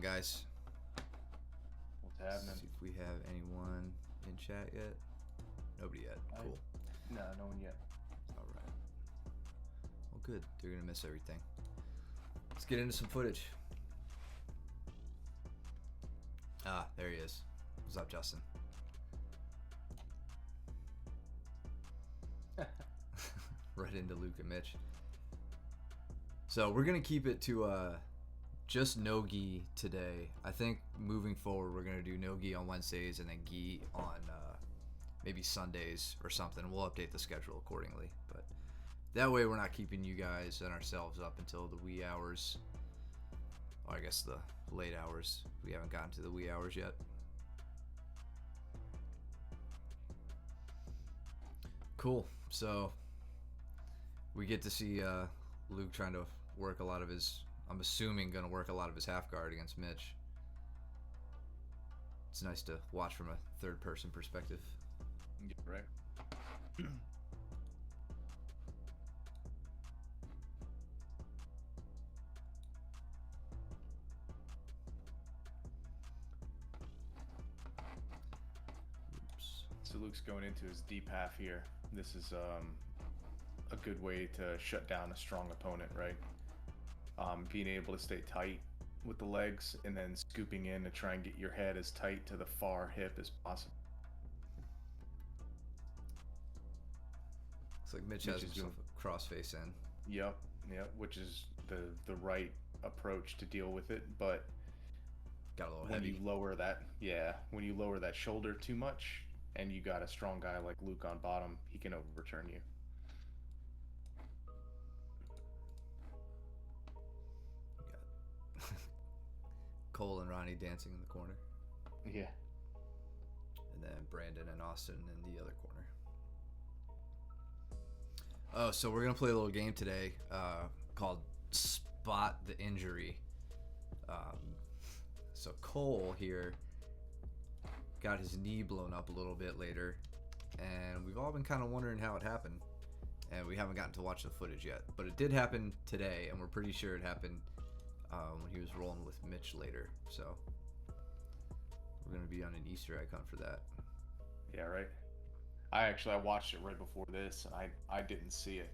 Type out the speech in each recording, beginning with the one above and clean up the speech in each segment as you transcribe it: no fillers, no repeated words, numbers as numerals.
Guys, What's let's happening? see if we have anyone in chat yet. Nobody yet. Cool. No, no one yet. All right. Well, good. They're gonna miss everything. Let's get into some footage. Ah, there he is. What's up, Justin? Right into Luke and Mitch. So we're gonna keep it to just no gi today. I think moving forward we're gonna do no gi on Wednesdays and then gi on maybe Sundays or something. We'll update the schedule accordingly, but that way we're not keeping you guys and ourselves up until the wee hours. Or I guess the late hours. We haven't gotten to the wee hours yet. Cool. So we get to see Luke trying to work a lot of his, I'm assuming going to work a lot of his half guard against Mitch. It's nice to watch from a third person perspective. Yeah, right. Oops. So Luke's going into his deep half here. This is a good way to shut down a strong opponent, right? Being able to stay tight with the legs and then scooping in to try and get your head as tight to the far hip as possible. Looks like Mitch Mitch has is himself a crossface in. Yep, which is the right approach to deal with it, but Got a little when heavy. you lower that shoulder too much and you got a strong guy like Luke on bottom, he can overturn you. Got Cole and Ronnie dancing in the corner. Yeah. And then Brandon and Austin in the other corner. Oh, so we're going to play a little game today called Spot the Injury. So Cole here got his knee blown up a little bit later, and we've all been kind of wondering how it happened, and we haven't gotten to watch the footage yet. But it did happen today, and we're pretty sure it happened when he was rolling with Mitch later. So we're going to be on an Easter egg hunt for that. Yeah, right. I watched it right before this, and I didn't see it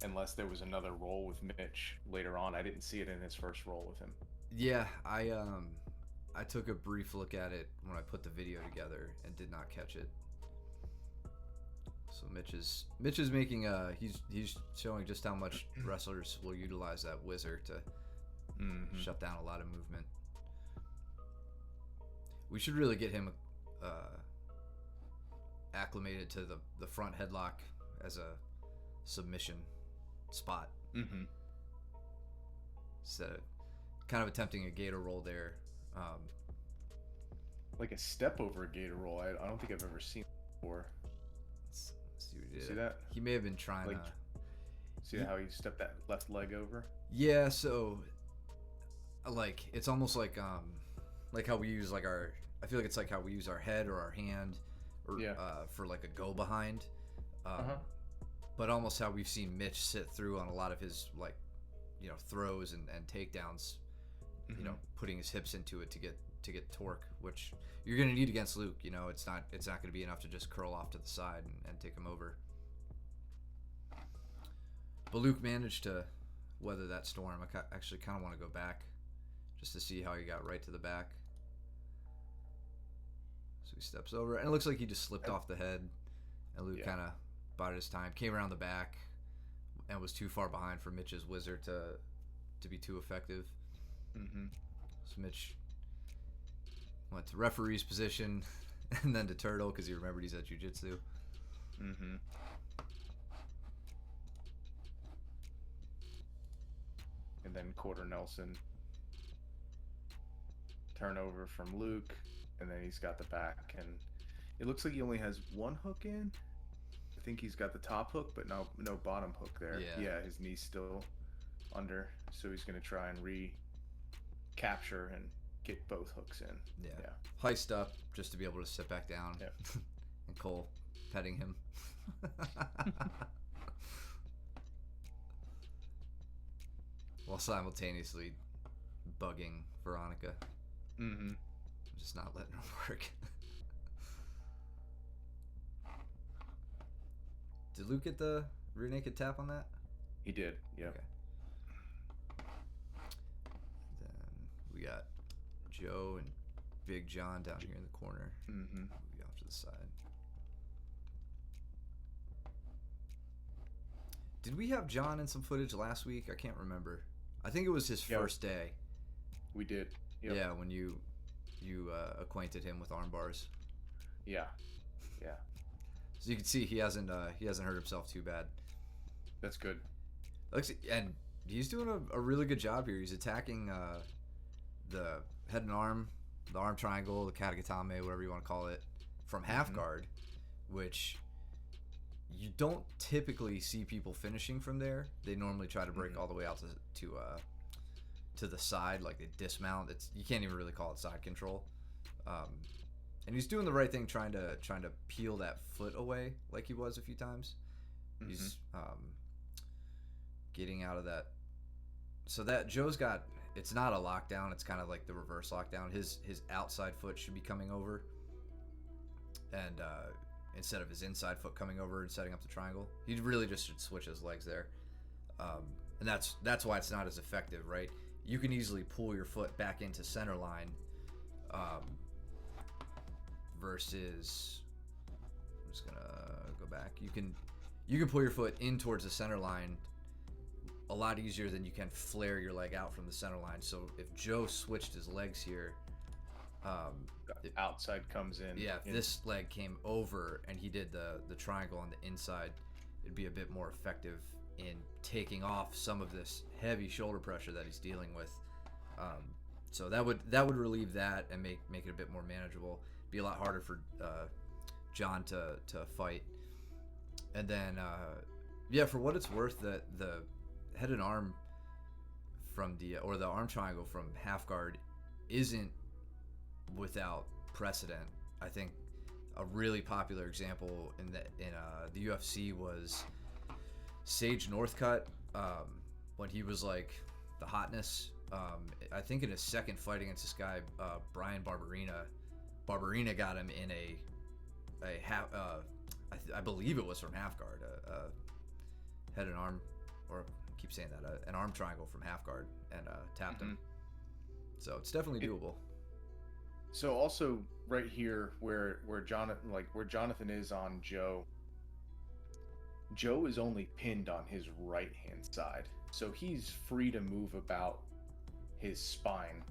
unless there was another roll with Mitch later on. I didn't see it in his first roll with him. Yeah, I took a brief look at it when I put the video together and did not catch it. So Mitch is making he's showing just how much wrestlers will utilize that whizzer to shut down a lot of movement. We should really get him acclimated to the front headlock as a submission spot. Mm-hmm. Instead of kind of attempting a gator roll there. Like a step over a gator roll. I don't think I've ever seen it before. Let's see what he did. See that? He may have been trying Like, to. See how he stepped that left leg over? Yeah, so like it's almost like how we use like our, I feel like it's like how we use our head or our hand or for like a go behind. But almost how we've seen Mitch sit through on a lot of his like, throws and takedowns, putting his hips into it to get torque, which you're going to need against Luke. It's not going to be enough to just curl off to the side and take him over. But Luke managed to weather that storm. I actually kind of want to go back just to see how he got right to the back. So he steps over, and it looks like he just slipped off the head, and Luke kind of bided his time, came around the back, and was too far behind for Mitch's whizzer to be too effective. Mm-hmm. So Mitch went to referee's position and then to turtle because he remembered he's at jiu-jitsu. Mm-hmm. And then quarter Nelson. Turnover from Luke, and then he's got the back, and it looks like he only has one hook in. I think he's got the top hook, but no bottom hook there. Yeah, his knee's still under, so he's gonna try and recapture and get both hooks in. Yeah. Heist up just to be able to sit back down. Yeah. And Cole petting him. while simultaneously bugging Veronica. Mm-hmm. Just not letting her work. Did Luke get the rear naked tap on that? He did, yeah. Okay. Then we got Joe and Big John down here in the corner. Mm-hmm. We off to the side. Did we have John in some footage last week? I can't remember. I think it was his first day. We did. Yep. Yeah, when you acquainted him with arm bars. Yeah. So you can see he hasn't hurt himself too bad. That's good. And he's doing a really good job here. He's attacking the head and arm, the arm triangle, the katagatame, whatever you want to call it, from half guard, which you don't typically see people finishing from there. They normally try to break all the way out to the side, like they dismount. You can't even really call it side control. And he's doing the right thing, trying to peel that foot away, like he was a few times. He's getting out of that. So that Joe's got, it's not a lockdown. It's kind of like the reverse lockdown. His outside foot should be coming over, and instead of his inside foot coming over and setting up the triangle, he really just should switch his legs there. And that's why it's not as effective, right? You can easily pull your foot back into center line. Versus, I'm just gonna go back. You can pull your foot in towards the center line a lot easier than you can flare your leg out from the center line. So if Joe switched his legs here, outside comes in. Yeah, if this leg came over and he did the triangle on the inside, it'd be a bit more effective in taking off some of this heavy shoulder pressure that he's dealing with. So that would relieve that and make it a bit more manageable. Be a lot harder for John to fight. And then for what it's worth, the head and arm from the arm triangle from half guard isn't without precedent. I think a really popular example in the UFC was Sage Northcutt, when he was like the hotness. I think in his second fight against this guy, Brian Barberina got him in a half. I believe it was from half guard, head and arm, or I keep saying that, an arm triangle from half guard, and tapped him. So it's definitely doable. So also right here where Jonathan is on Joe. Joe is only pinned on his right hand side, so he's free to move about his spine.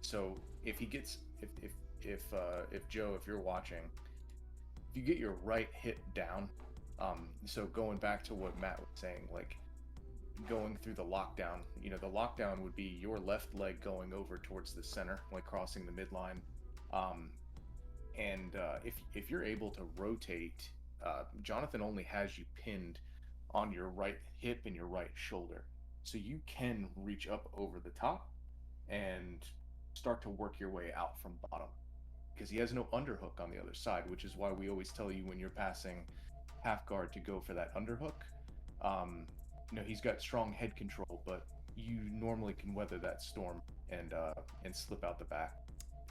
So if he gets if Joe, if you're watching, if you get your right hip down, so going back to what Matt was saying, like going through the lockdown, the lockdown would be your left leg going over towards the center, like crossing the midline. And if you're able to rotate, Jonathan only has you pinned on your right hip and your right shoulder. So you can reach up over the top and start to work your way out from bottom, because he has no underhook on the other side, which is why we always tell you when you're passing half guard to go for that underhook. He's got strong head control, but you normally can weather that storm and slip out the back.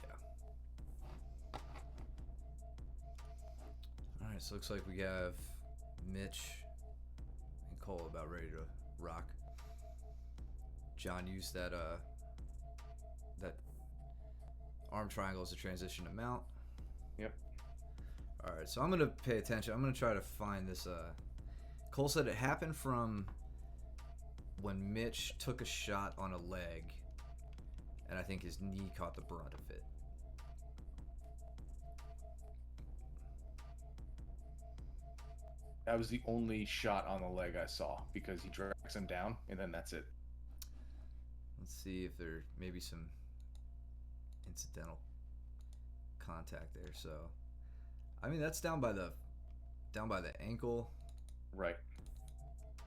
Yeah. All right, so looks like we have Mitch and Cole about ready to rock. John used that arm triangle as a transition to mount. Yep. All right, so I'm gonna pay attention. I'm gonna try to find this. Cole said it happened from when Mitch took a shot on a leg, and I think his knee caught the brunt of it. That was the only shot on the leg I saw, because he drags him down, and then that's it. Let's see if there may be some incidental contact there. So, I mean, that's down by the ankle, right?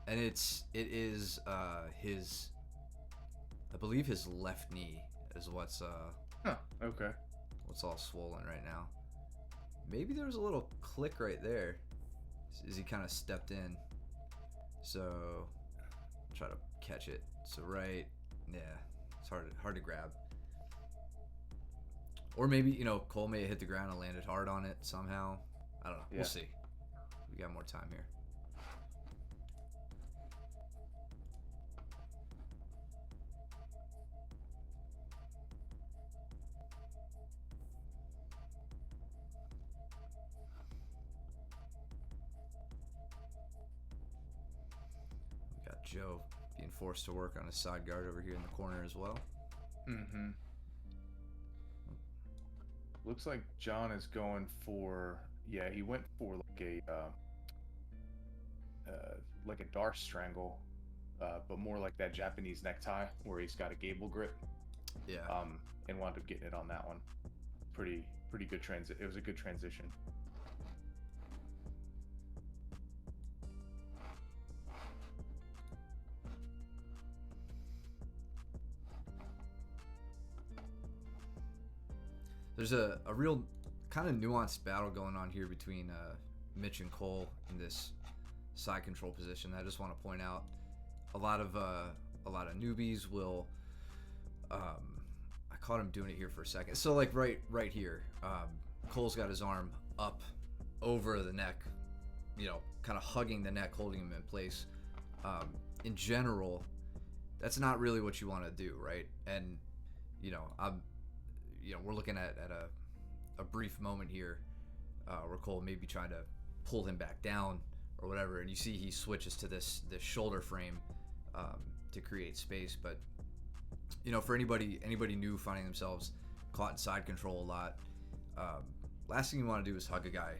And it is his, I believe his left knee is what's okay, what's all swollen right now. Maybe there was a little click right there as he kind of stepped in. So try to catch it. So right, yeah, it's hard to grab. Or maybe, you know, Cole may have hit the ground and landed hard on it somehow. I don't know. Yeah. We'll see. We got more time here. We got Joe being forced to work on his side guard over here in the corner as well. Mm-hmm. Looks like John is going for, yeah, he went for like a Darce strangle, but more like that Japanese necktie where he's got a gable grip. Yeah. And wound up getting it on that one. Pretty good it was a good transition. There's a real kind of nuanced battle going on here between Mitch and Cole in this side control position. I just want to point out a lot of newbies will. I caught him doing it here for a second. So like right here, Cole's got his arm up over the neck, you know, kind of hugging the neck, holding him in place. In general, that's not really what you want to do, right? And you know, we're looking at a brief moment here where Cole may be trying to pull him back down or whatever, and you see he switches to this shoulder frame to create space. But you know, for anybody new finding themselves caught in side control a lot, last thing you want to do is hug a guy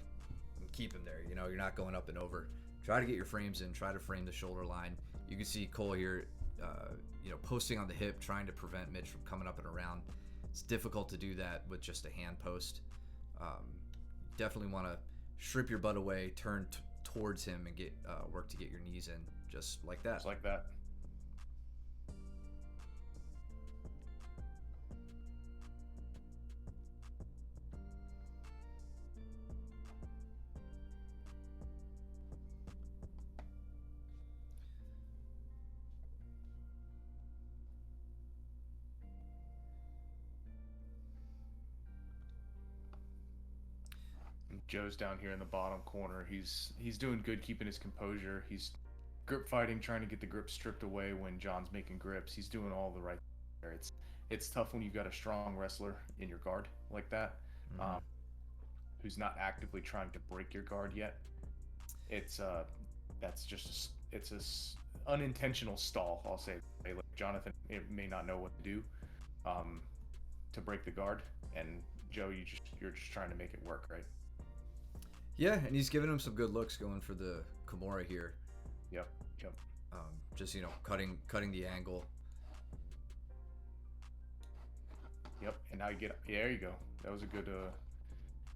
and keep him there. You know, you're not going up and over. Try to get your frames in. Try to frame the shoulder line. You can see Cole here, posting on the hip, trying to prevent Mitch from coming up and around. It's difficult to do that with just a hand post. Definitely want to strip your butt away, turn towards him, and get work to get your knees in, just like that. Just like that. Joe's down here in the bottom corner. He's doing good keeping his composure. He's grip fighting, trying to get the grip stripped away when John's making grips. He's doing all the right there. It's tough when you've got a strong wrestler in your guard like that, who's not actively trying to break your guard yet. It's that's just it's a unintentional stall, I'll say. Like Jonathan may not know what to do to break the guard, and Joe, you're just trying to make it work, right? Yeah, and he's giving him some good looks going for the Kimura here. Yep. Just, cutting the angle. Yep, and now you get, there you go. That was a good,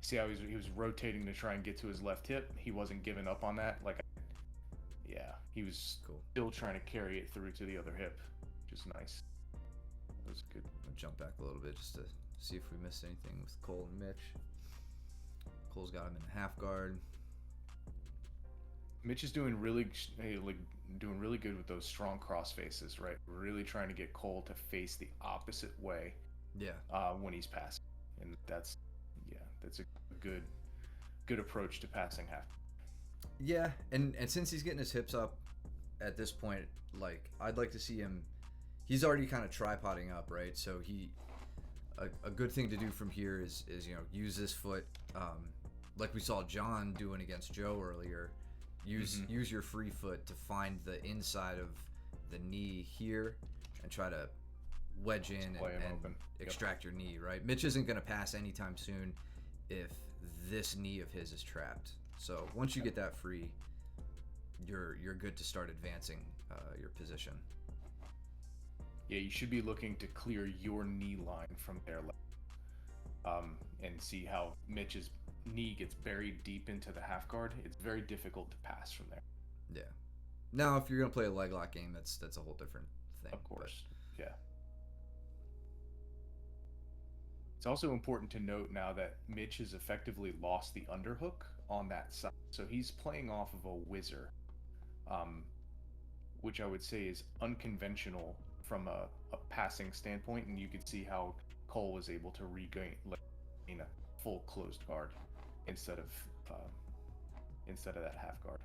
see how he was rotating to try and get to his left hip. He wasn't giving up on that. He was still trying to carry it through to the other hip. Just nice. That was good. I'll jump back a little bit just to see if we missed anything with Cole and Mitch. Cole's got him in the half guard. Mitch is doing really good with those strong cross faces, right? Really trying to get Cole to face the opposite way. Yeah. When he's passing, and that's a good approach to passing half. Yeah, and since he's getting his hips up at this point, like I'd like to see him. He's already kind of tripoding up, right? So a good thing to do from here is use this foot. Like we saw John doing against Joe earlier, use your free foot to find the inside of the knee here and try to wedge in and extract your knee, right? Mitch isn't going to pass anytime soon if this knee of his is trapped. So once you get that free, you're good to start advancing your position. Yeah, you should be looking to clear your knee line from their leg, and see how Mitch's knee gets buried deep into the half guard. It's very difficult to pass from there. Yeah. Now, if you're gonna play a leg lock game, that's a whole different thing. Of course. But yeah. It's also important to note now that Mitch has effectively lost the underhook on that side, so he's playing off of a whizzer, which I would say is unconventional from a passing standpoint, and you could see how Cole was able to regain a full closed guard instead of that half guard.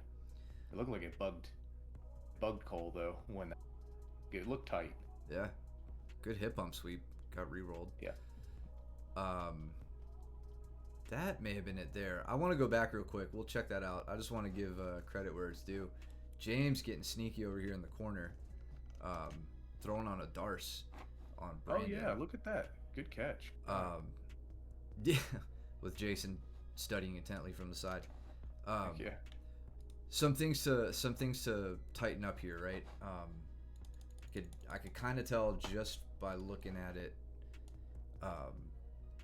It looked like it bugged Cole though when it looked tight. Yeah, good hip bump sweep, got re-rolled. Yeah. That may have been it there. I want to go back real quick. We'll check that out. I just want to give credit where it's due. James getting sneaky over here in the corner, throwing on a Darce on Brandon. Oh yeah, look at that. Good catch. Yeah, with Jason studying intently from the side. Yeah. Some things to tighten up here, right? I could kind of tell just by looking at it.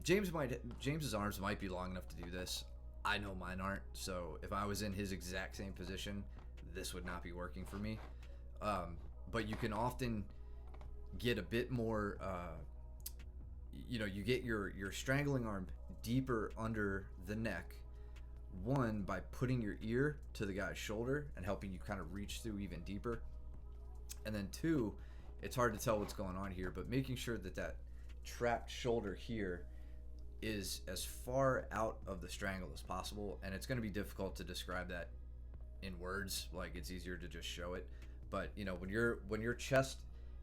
James's arms might be long enough to do this. I know mine aren't. So if I was in his exact same position, this would not be working for me. But you can often get a bit more. You get your strangling arm deeper under the neck. One, by putting your ear to the guy's shoulder and helping you kind of reach through even deeper. And then two, it's hard to tell what's going on here, but making sure that trapped shoulder here is as far out of the strangle as possible. And it's going to be difficult to describe that in words. Like, it's easier to just show it. But when your chest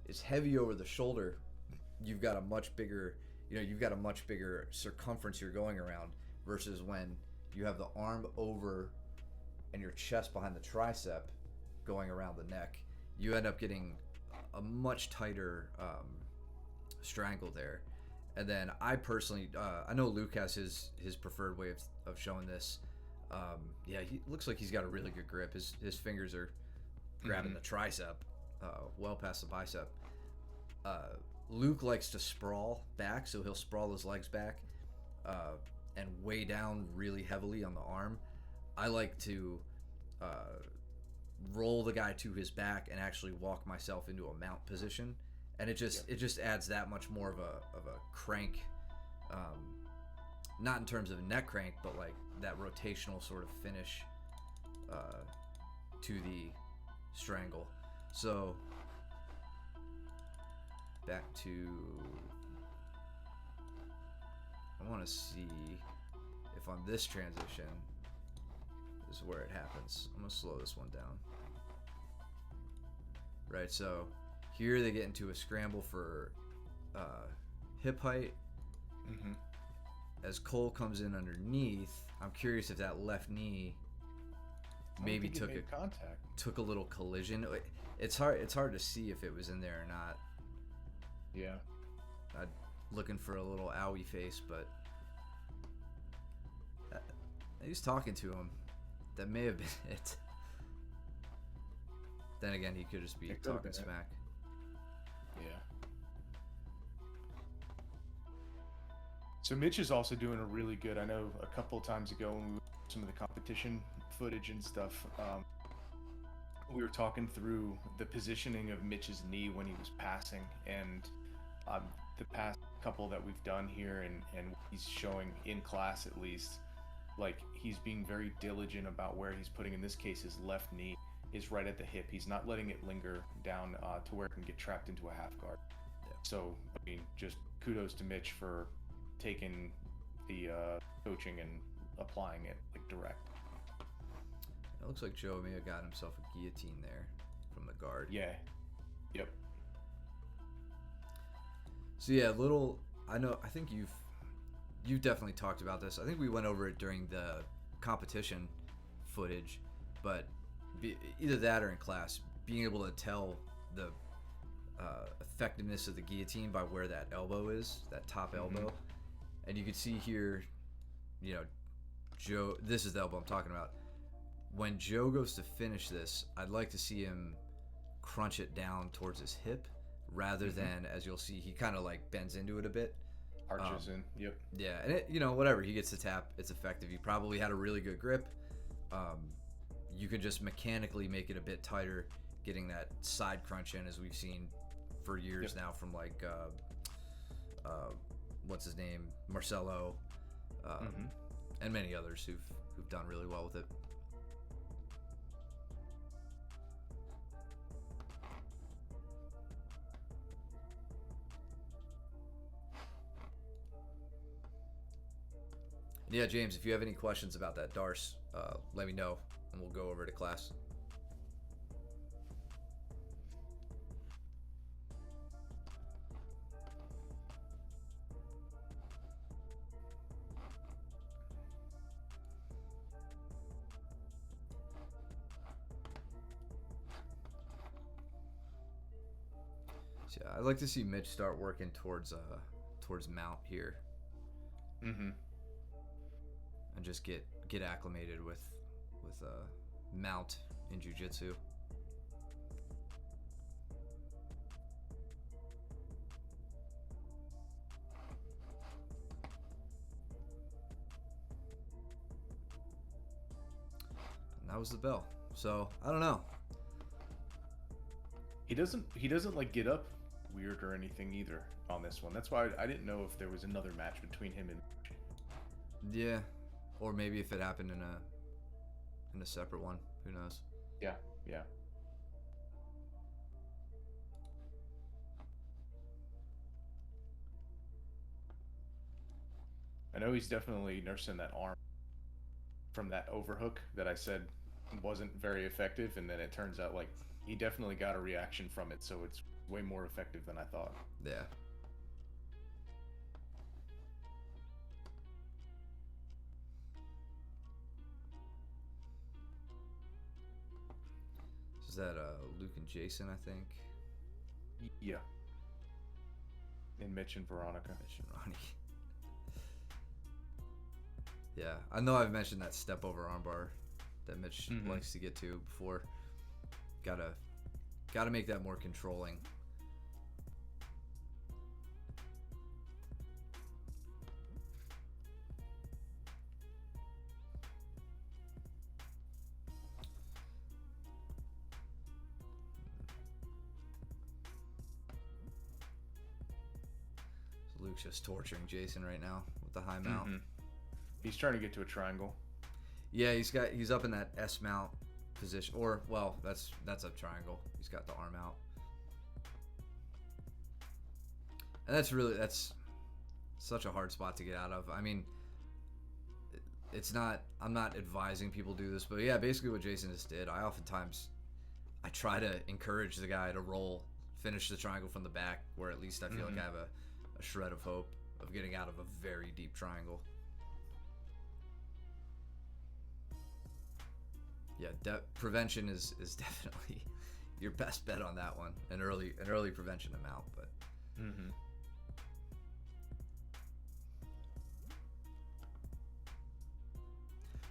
is heavy over the shoulder, you've got a much bigger circumference you're going around, versus when you have the arm over and your chest behind the tricep going around the neck, you end up getting a much tighter strangle there. And then I personally, I know Luke has his preferred way of showing this. Yeah, he looks like he's got a really good grip. His fingers are grabbing the tricep, well past the bicep. Luke likes to sprawl back, so he'll sprawl his legs back and weigh down really heavily on the arm. I like to roll the guy to his back and actually walk myself into a mount position, and it just adds that much more of a crank, not in terms of neck crank, but like that rotational sort of finish to the strangle. So back to, I want to see if on this transition is where it happens. I'm going to slow this one down. Right, so here they get into a scramble for hip height. Mm-hmm. As Cole comes in underneath, I'm curious if that left knee maybe took a little collision. It's hard to see if it was in there or not. Yeah. I'm looking for a little owie face, but he's talking to him. That may have been it. Then again, he could just be talking smack. Yeah. So Mitch is also doing a really good. I know a couple of times ago when we were some of the competition footage and stuff, we were talking through the positioning of Mitch's knee when he was passing, and the past couple that we've done here, and he's showing in class at least, like he's being very diligent about where he's putting. In this case, his left knee is right at the hip. He's not letting it linger down to where it can get trapped into a half guard. Yeah. So I mean, just kudos to Mitch for taking the coaching and applying it like direct. It looks like Joe may have got himself a guillotine there from the guard. Yeah. Yep. So yeah, I think you've definitely talked about this. I think we went over it during the competition footage, but either that or in class, being able to tell the effectiveness of the guillotine by where that elbow is, that top elbow. And you can see here, Joe, this is the elbow I'm talking about. When Joe goes to finish this, I'd like to see him crunch it down towards his hip rather than, as you'll see, he kind of like bends into it a bit. Arches in, yep. Yeah, and it, whatever, he gets the tap, it's effective. He probably had a really good grip. You can just mechanically make it a bit tighter, getting that side crunch in, as we've seen for years now from like, what's his name, Marcelo, and many others who've done really well with it. Yeah, James, if you have any questions about that Darce, let me know, and we'll go over to class. So, yeah, I'd like to see Mitch start working towards mount here. Mm-hmm. And just get acclimated with mount in jiu-jitsu. And that was the bell. So I don't know. He doesn't like get up weird or anything either on this one. That's why I didn't know if there was another match between him and. Yeah, or maybe if it happened in a separate one. Who knows? Yeah. I know he's definitely nursing that arm from that overhook that I said wasn't very effective, and then it turns out like he definitely got a reaction from it, so it's way more effective than I thought. Yeah. Is that Luke and Jason, I think? Yeah. And Mitch and Veronica. Mitch and Ronnie. Yeah, I know I've mentioned that step over armbar that Mitch likes to get to before. Gotta make that more controlling. So Luke's just torturing Jason right now with the high mount. He's trying to get to a triangle. Yeah, he's up in that S mount position, or well, that's a triangle. He's got the arm out, and that's such a hard spot to get out of. I mean, it's not. I'm not advising people do this, but yeah, basically what Jason just did. I try to encourage the guy to roll, finish the triangle from the back, where at least I feel like I have a shred of hope of getting out of a very deep triangle. Yeah, prevention is definitely your best bet on that one. An early prevention amount, but.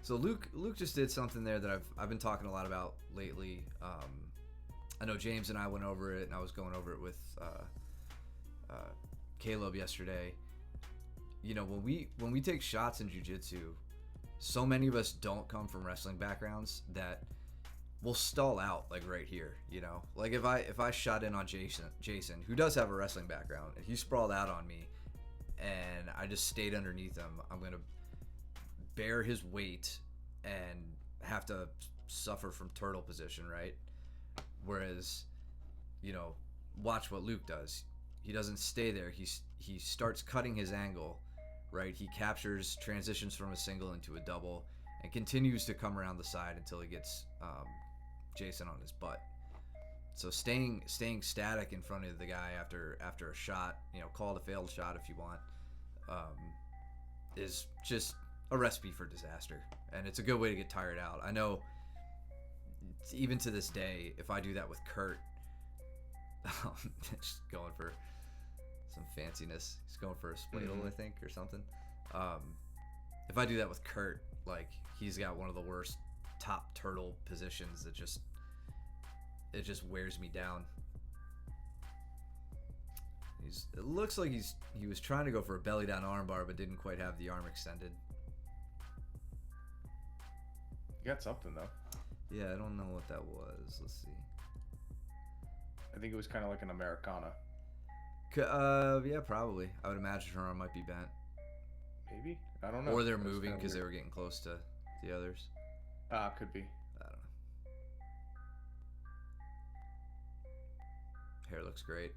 So Luke just did something there that I've been talking a lot about lately. I know James and I went over it, and I was going over it with Caleb yesterday. You know, when we take shots in jiu-jitsu, so many of us don't come from wrestling backgrounds that we'll stall out like right here, you know? Like if I shot in on Jason, who does have a wrestling background, and he sprawled out on me and I just stayed underneath him, I'm going to bear his weight and have to suffer from turtle position, right? Whereas, you know, watch what Luke does. He doesn't stay there. He starts cutting his angle, right? He captures, transitions from a single into a double, and continues to come around the side until he gets Jason on his butt. So staying static in front of the guy after a shot, you know, call it a failed shot if you want, is just a recipe for disaster, and it's a good way to get tired out. I know, even to this day, if I do that with Kurt, just going for some fanciness. He's going for a spladle, I think, or something. If I do that with Kurt, like, he's got one of the worst top turtle positions that it just wears me down. It looks like he was trying to go for a belly down armbar, but didn't quite have the arm extended. You got something though. Yeah, I don't know what that was. Let's see. I think it was kind of like an Americana. Yeah, probably. I would imagine her arm might be bent. Maybe? I don't know. Or they're moving because they were getting close to the others. Could be. I don't know. Hair looks great.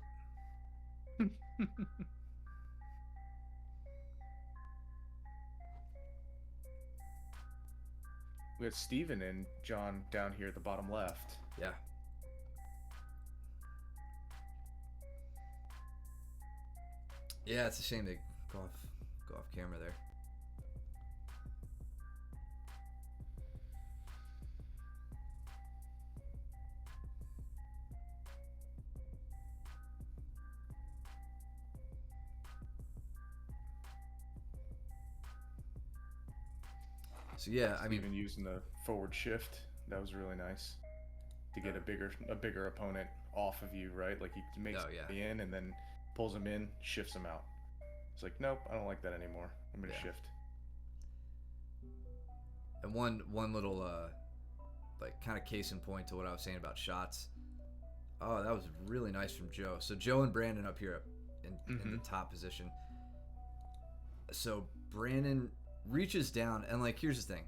We got Steven and John down here at the bottom left. Yeah. Yeah, it's a shame they go off camera there. So yeah, I mean, even using the forward shift, that was really nice to get a bigger opponent off of you, right? Like he makes it in and then pulls him in, shifts him out. It's like, nope, I don't like that anymore. I'm gonna shift. And one little like kind of case in point to what I was saying about shots. Oh, that was really nice from Joe. So Joe and Brandon up here in the top position. So Brandon reaches down, and like, here's the thing.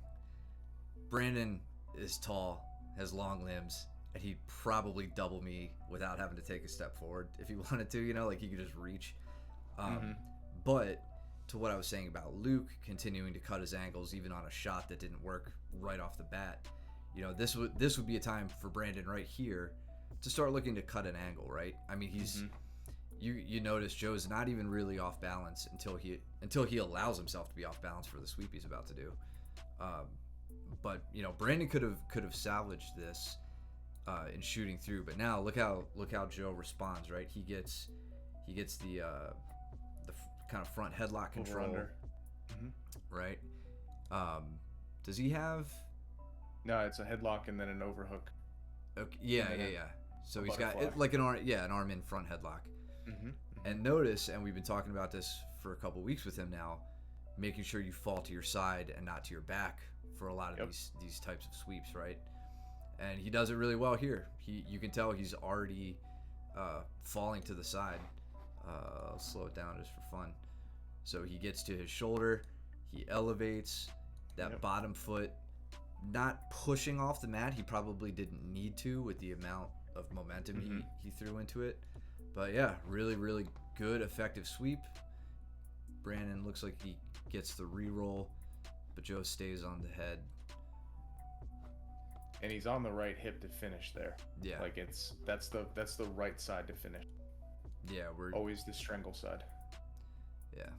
Brandon is tall, has long limbs, and he'd probably double me without having to take a step forward if he wanted to, like he could just reach. But to what I was saying about Luke continuing to cut his angles even on a shot that didn't work right off the bat, this would be a time for Brandon right here to start looking to cut an angle, right? I mean, he's you notice Joe's not even really off balance until he allows himself to be off balance for the sweep he's about to do. But Brandon could have salvaged this in shooting through, but now look how Joe responds, right? He gets the kind of front headlock control, right? Does he have? No, it's a headlock and then an overhook. Okay, yeah. So he's got like an arm in front headlock. And notice, and we've been talking about this for a couple weeks with him now, making sure you fall to your side and not to your back for a lot of these types of sweeps, right? And he does it really well here. You can tell he's already falling to the side. I'll slow it down just for fun. So he gets to his shoulder, he elevates that bottom foot, not pushing off the mat. He probably didn't need to with the amount of momentum he threw into it. But yeah, really, really good, effective sweep. Brandon looks like he gets the re-roll, but Joe stays on the head. And he's on the right hip to finish there. Yeah. Like that's the right side to finish. Yeah, we're always the strangle side. Yeah.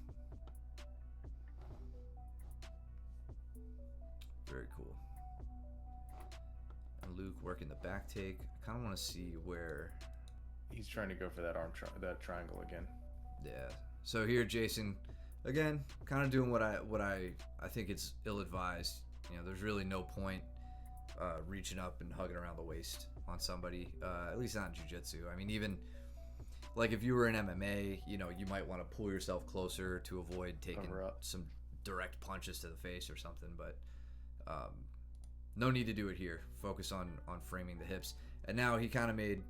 Very cool. And Luke working the back take. I kind of want to see where he's trying to go for that that triangle again. Yeah. So here, Jason, again, kind of doing what I think it's ill-advised. There's really no point reaching up and hugging around the waist on somebody. At least not in jiu-jitsu. I mean, even like if you were in MMA, you might want to pull yourself closer to avoid taking some direct punches to the face or something. But no need to do it here. Focus on framing the hips. And now he kind of made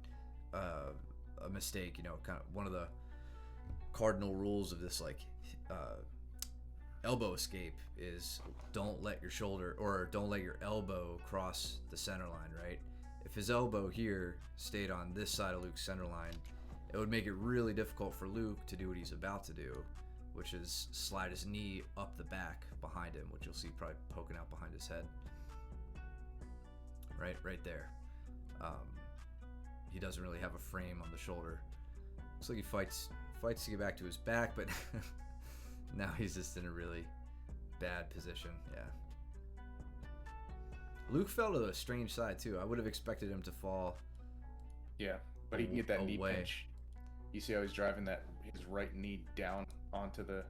a mistake. Kind of one of the cardinal rules of this elbow escape is don't let your shoulder or don't let your elbow cross the center line, right? If his elbow here stayed on this side of Luke's center line, it would make it really difficult for Luke to do what he's about to do, which is slide his knee up the back behind him, which you'll see probably poking out behind his head. Right there. He doesn't really have a frame on the shoulder. Looks like he fights to get back to his back, but now he's just in a really bad position. Yeah. Luke fell to a strange side too. I would have expected him to fall. Yeah, but he can get that knee pinch. You see how he's driving his right knee down onto the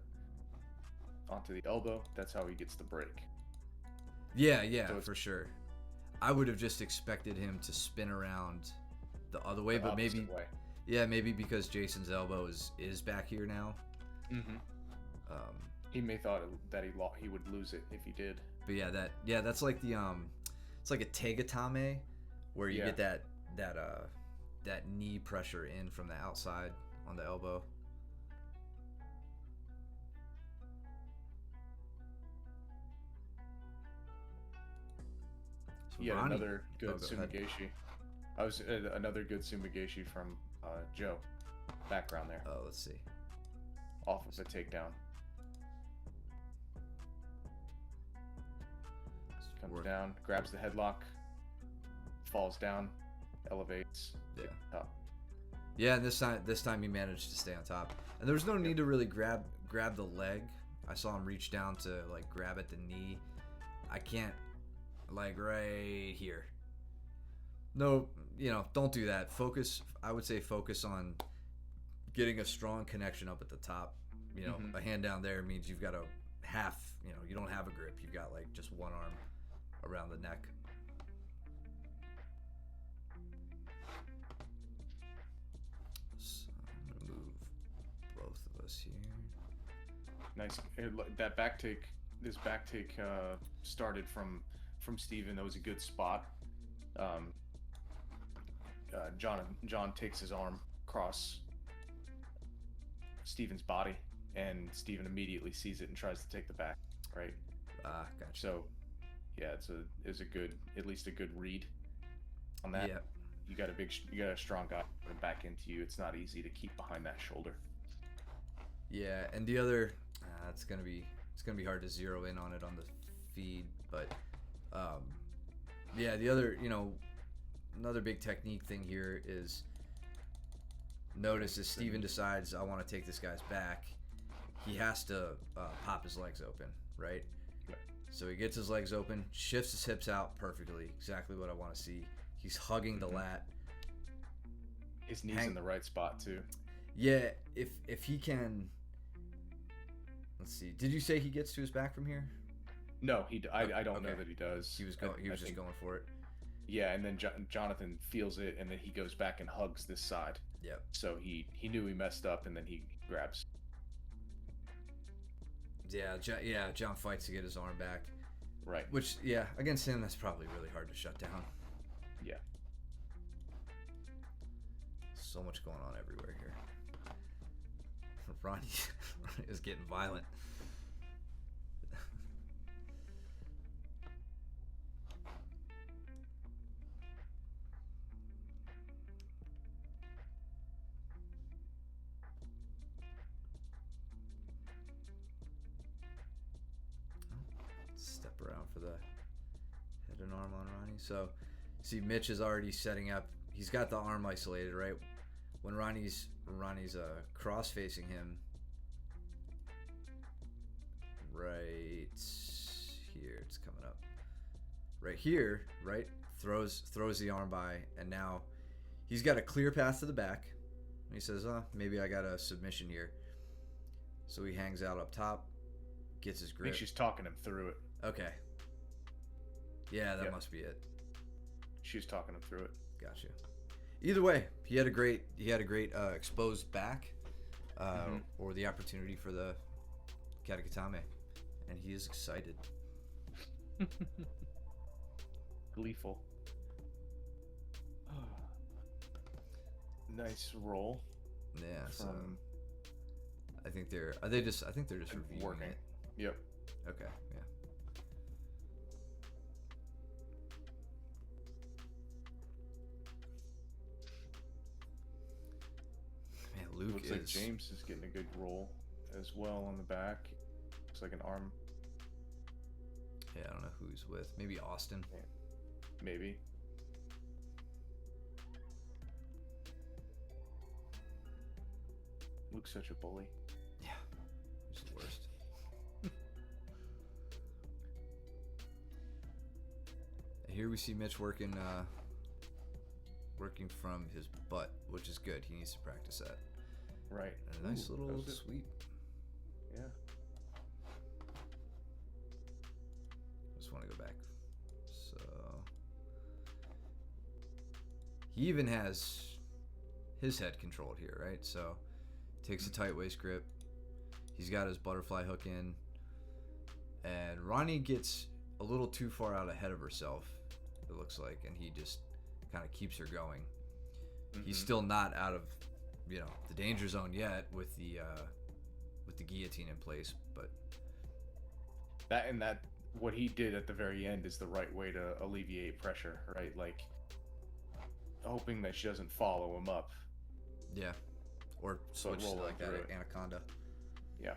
elbow? That's how he gets the break. Yeah, so for sure. I would have just expected him to spin around the other way, but maybe way. Yeah, maybe because Jason's elbow is back here now. He may thought that he would lose it if he did. But that's like the it's like a tegatame, where you get that knee pressure in from the outside on the elbow. So yeah, another good Sumigashi. I was another good Sumigashi from Joe. Background there. Oh, let's see. Off of a takedown. Comes down, grabs the headlock, falls down, elevates. Yeah. Up. Yeah, and this time he managed to stay on top. And there was no need to really grab the leg. I saw him reach down to like grab at the knee. I can't, like, right here. No, don't do that. I would say focus on getting a strong connection up at the top. A hand down there means you've got a half, you don't have a grip. You've got like just one arm around the neck. So I'm going to move both of us here. Nice. That back take, this back take started from Steven. That was a good spot. John takes his arm across Steven's body, and Steven immediately sees it and tries to take the back, right? Gotcha. So, yeah, it's a good, at least a good read on that. Yeah. You got a strong guy putting back into you. It's not easy to keep behind that shoulder. Yeah, and the other, it's gonna be hard to zero in on it on the feed, but yeah, the other, another big technique thing here is notice as Steven decides, I want to take this guy's back, he has to pop his legs open, right? Yeah. So he gets his legs open, shifts his hips out perfectly, exactly what I want to see. He's hugging the lat. His knee's in the right spot too. Yeah, if he can. Let's see. Did you say he gets to his back from here? No, I don't know that he does. He was just going for it. Yeah, and then Jonathan feels it, and then he goes back and hugs this side. Yep. So he knew he messed up, and then he grabs. Yeah, John fights to get his arm back. Right. Which, yeah, against him, that's probably really hard to shut down. Yeah. So much going on everywhere here. Ronnie is getting violent. Step around for the head and arm on Ronnie. So, see, Mitch is already setting up. He's got the arm isolated, right? When Ronnie's cross facing him, right here, it's coming up. Right here, right? Throws the arm by, and now he's got a clear path to the back. He says, maybe I got a submission here. So he hangs out up top, gets his grip. I think she's talking him through it. Okay. Yeah, that must be it. She's talking him through it. Gotcha. Either way, he had a great exposed back, or the opportunity for the Katakatame, and he is excited. Gleeful. Nice roll. Yeah. So I think they're just reviewing working. It. Yep. Okay. Yeah. Looks like James is getting a good roll as well on the back. Looks like an arm. Yeah, I don't know who he's with. Maybe Austin. Yeah. Maybe. Luke's such a bully. Yeah, he's the worst. Here we see Mitch working from his butt, which is good. He needs to practice that. Right. And a nice little sweep. Yeah. Just want to go back. So he even has his head controlled here, right? So takes a tight waist grip. He's got his butterfly hook in, and Ronnie gets a little too far out ahead of herself, it looks like, and he just kind of keeps her going. He's still not out of the danger zone yet with the guillotine in place, but that what he did at the very end is the right way to alleviate pressure, right? Like hoping that she doesn't follow him up. Yeah, or switch to like that anaconda. Yeah.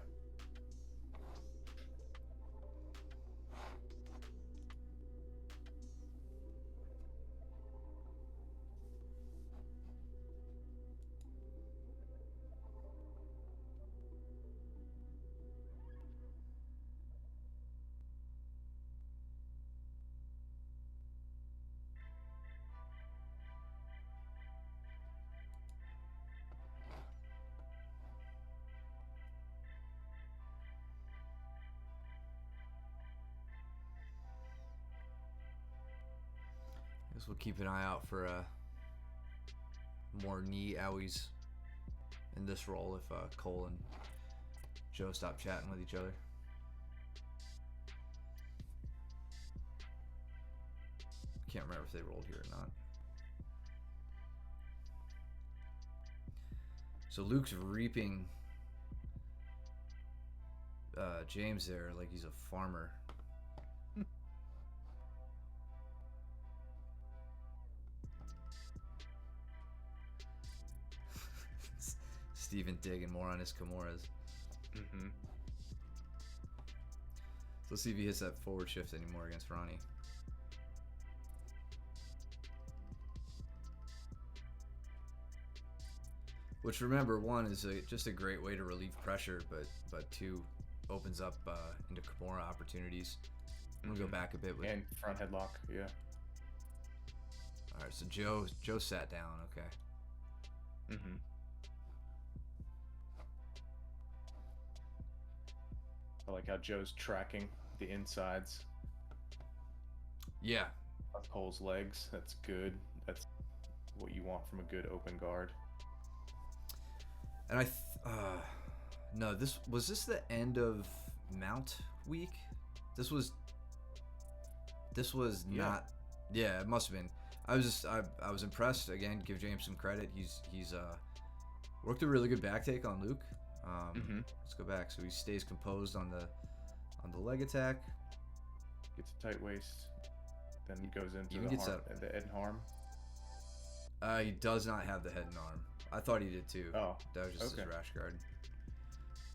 guess we'll keep an eye out for more knee owies in this role if Cole and Joe stop chatting with each other. Can't remember if they rolled here or not. So Luke's reaping James there like he's a farmer. Steven digging more on his Kimuras. Mm-hmm. So let's see if he hits that forward shift anymore against Ronnie. Which, remember, one is just a great way to relieve pressure, but two opens up into Kimura opportunities. I'm gonna go back a bit with and front headlock. Yeah. All right, so Joe sat down. Okay. Mm-hmm. I like how Joe's tracking the insides. Yeah. Of Cole's legs. That's good. That's what you want from a good open guard. And no, this was the end of Mount week? This was not. Yeah, it must have been. I was impressed. Again, give James some credit. He's worked a really good back take on Luke. Let's go back. So he stays composed on the leg attack. Gets a tight waist. Then he goes into the head and arm. He does not have the head and arm. I thought he did too. Oh, that was just his rash guard.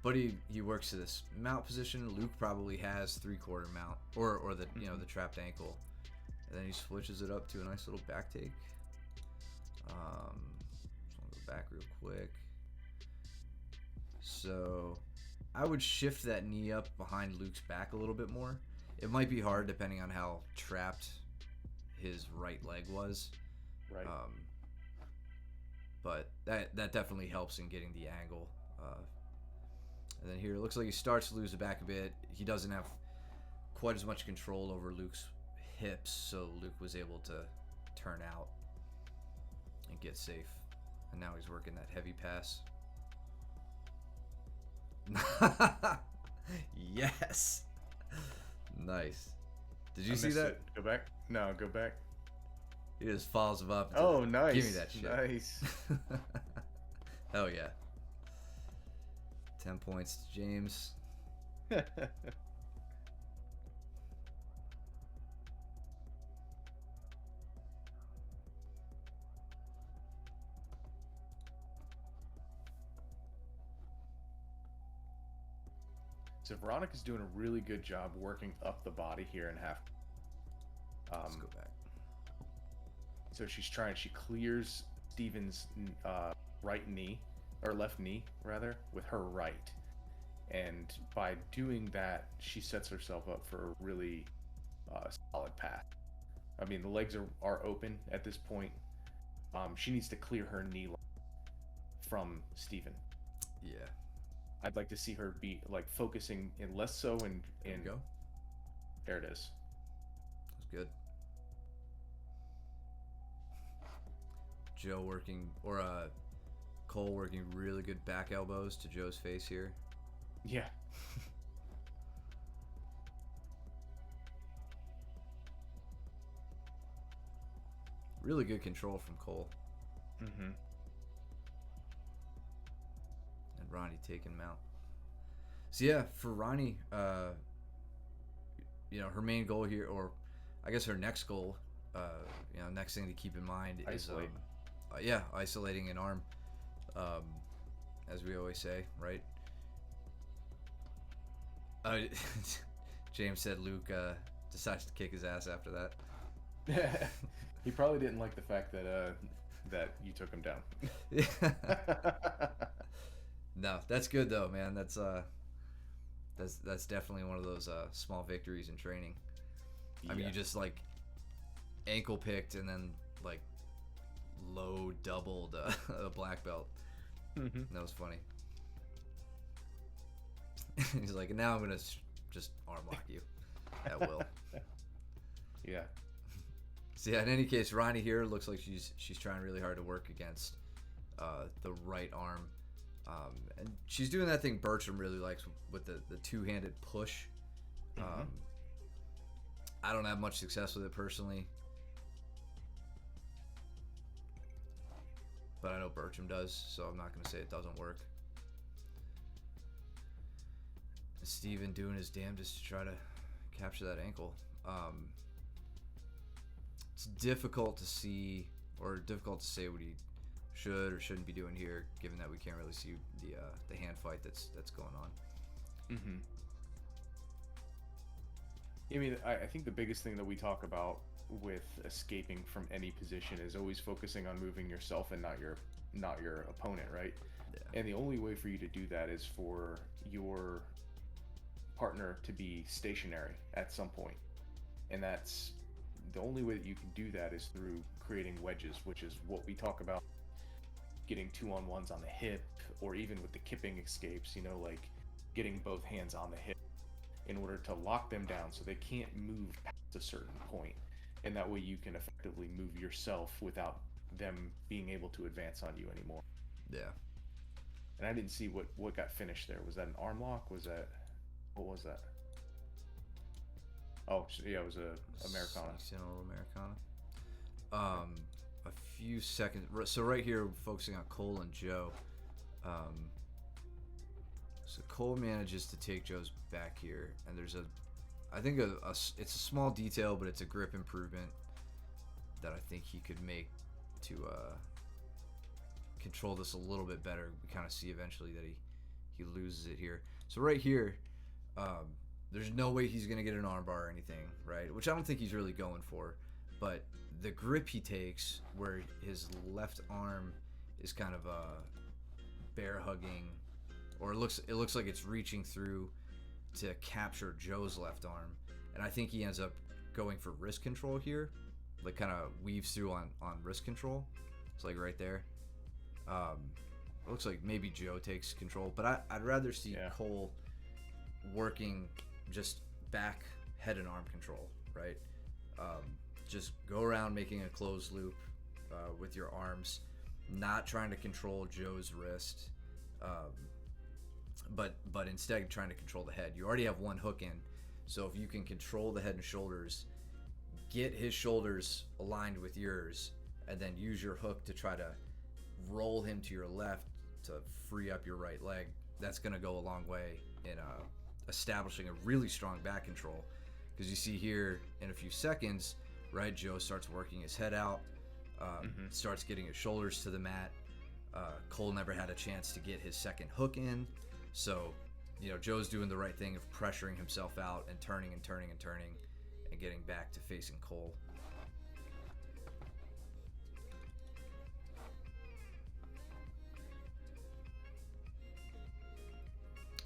But he works to this mount position. Luke probably has 3/4 mount or the the trapped ankle, and then he switches it up to a nice little back take. So I'll go back real quick. So I would shift that knee up behind Luke's back a little bit more. It might be hard depending on how trapped his right leg was. Right. But that definitely helps in getting the angle. And then here it looks like he starts to lose the back a bit. He doesn't have quite as much control over Luke's hips, so Luke was able to turn out and get safe. And now he's working that heavy pass. Yes. Nice. Did you see that? It. Go back. No, go back. He just follows him up. Oh, nice. Give me that shit. Nice. Hell yeah. 10 points to James. So Veronica's doing a really good job working up the body here in half. Let's go back. So she clears Steven's right knee, or left knee rather, with her right. And by doing that, she sets herself up for a really solid path. I mean, the legs are open at this point. She needs to clear her knee from Steven. Yeah. I'd like to see her be like focusing in less so in go. There it is. That's good. Joe working, or Cole working really good back elbows to Joe's face here. Yeah. Really good control from Cole. Mm-hmm. And Ronnie taking him out. So yeah, for Ronnie, her main goal here, or I guess her next goal, next thing to keep in mind Isolate. is isolating an arm, as we always say, right? James said Luke decides to kick his ass after that. He probably didn't like the fact that you took him down. No, that's good though, man. That's definitely one of those small victories in training. I mean, you just like ankle picked and then like low doubled a black belt. Mm-hmm. That was funny. He's like, now I'm gonna just arm lock you at will. Yeah. So yeah, in any case, Ronnie here looks like she's trying really hard to work against the right arm, and she's doing that thing Bertram really likes with the two-handed push. I don't have much success with it personally, but I know Bertram does, so I'm not going to say it doesn't work. Steven doing his damnedest to try to capture that ankle. It's difficult to see, or difficult to say what he should or shouldn't be doing here, given that we can't really see the hand fight that's going on. I mean, I think the biggest thing that we talk about with escaping from any position is always focusing on moving yourself and not your opponent, right? Yeah. And the only way for you to do that is for your partner to be stationary at some point, and that's the only way that you can do that is through creating wedges, which is what we talk about, getting 2-on-1s on the hip, or even with the kipping escapes, you know, like getting both hands on the hip in order to lock them down so they can't move past a certain point, and that way you can effectively move yourself without them being able to advance on you anymore. Yeah. And I didn't see what got finished there. Was that an arm lock? What was that? Oh, yeah, it was a Americana. A little Americana. A few seconds. So right here, focusing on Cole and Joe. So Cole manages to take Joe's back here, and there's I think it's a small detail, but it's a grip improvement that I think he could make to control this a little bit better. We kind of see eventually that he loses it here. So right here, there's no way he's going to get an armbar or anything, right? Which I don't think he's really going for. But the grip he takes, where his left arm is kind of bear hugging, or it looks like it's reaching through to capture Joe's left arm, and I think he ends up going for wrist control here, like kind of weaves through on wrist control. It's like right there. It looks like maybe Joe takes control, but I'd rather see Cole working just back head and arm control, right? Just go around making a closed loop with your arms, not trying to control Joe's wrist, but instead trying to control the head. You already have one hook in, so if you can control the head and shoulders, get his shoulders aligned with yours, and then use your hook to try to roll him to your left to free up your right leg, that's going to go a long way in establishing a really strong back control. Because you see here in a few seconds, right, Joe starts working his head out, starts getting his shoulders to the mat. Cole never had a chance to get his second hook in, so Joe's doing the right thing of pressuring himself out and turning and turning and turning and getting back to facing Cole.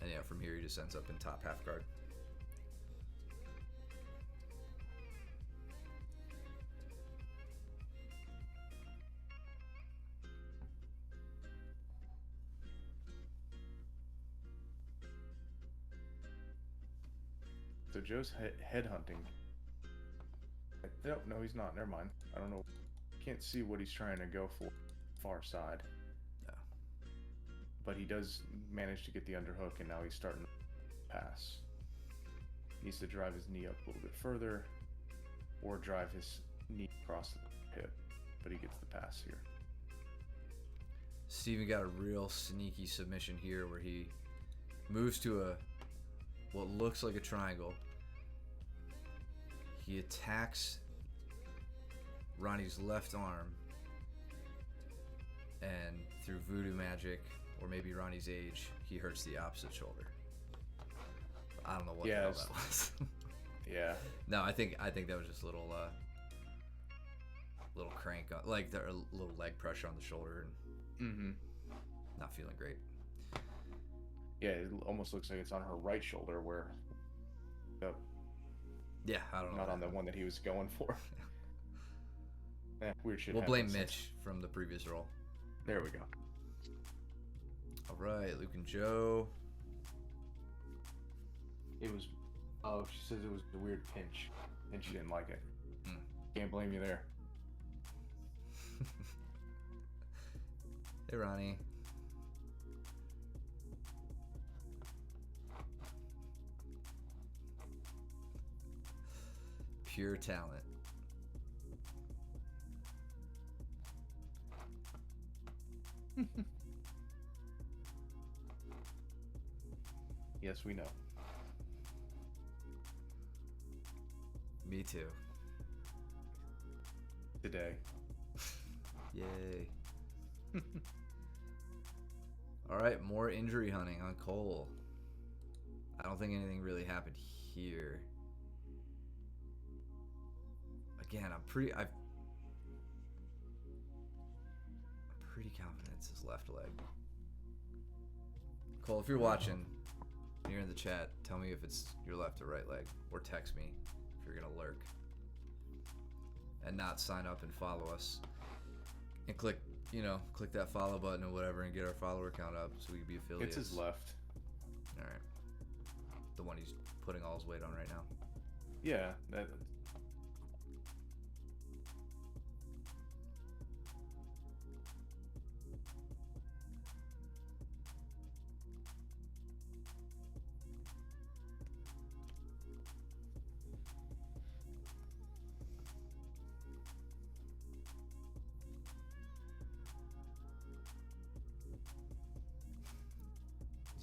And from here he just ends up in top half guard. So Joe's head hunting. No, he's not. Never mind. I don't know. Can't see what he's trying to go for. Far side. No. But he does manage to get the underhook, and now he's starting to pass. Needs to drive his knee up a little bit further, or drive his knee across the hip. But he gets the pass here. Steven got a real sneaky submission here, where he moves to what looks like a triangle. He attacks Ronnie's left arm, and through voodoo magic, or maybe Ronnie's age, he hurts the opposite shoulder. I don't know what the hell that was. Yeah. No, I think that was just a little crank, like a little leg pressure on the shoulder, and not feeling great. Yeah, it almost looks like it's on her right shoulder, where yeah, I don't know. Not on the one that he was going for. Weird shit. We'll blame Mitch from the previous roll. There we go. All right, Luke and Joe. It was. Oh, she says it was a weird pinch, and she didn't like it. Can't blame you there. Hey, Ronnie. Pure talent. Yes, we know. Me too. Today. Yay. Alright, more injury hunting on Cole. I don't think anything really happened here. Again, I'm pretty confident it's his left leg. Cole, if you're watching, you're in the chat, tell me if it's your left or right leg, or text me if you're gonna lurk and not sign up and follow us and click that follow button or whatever and get our follower count up so we can be affiliates. It's his left. All right, the one he's putting all his weight on right now. Yeah,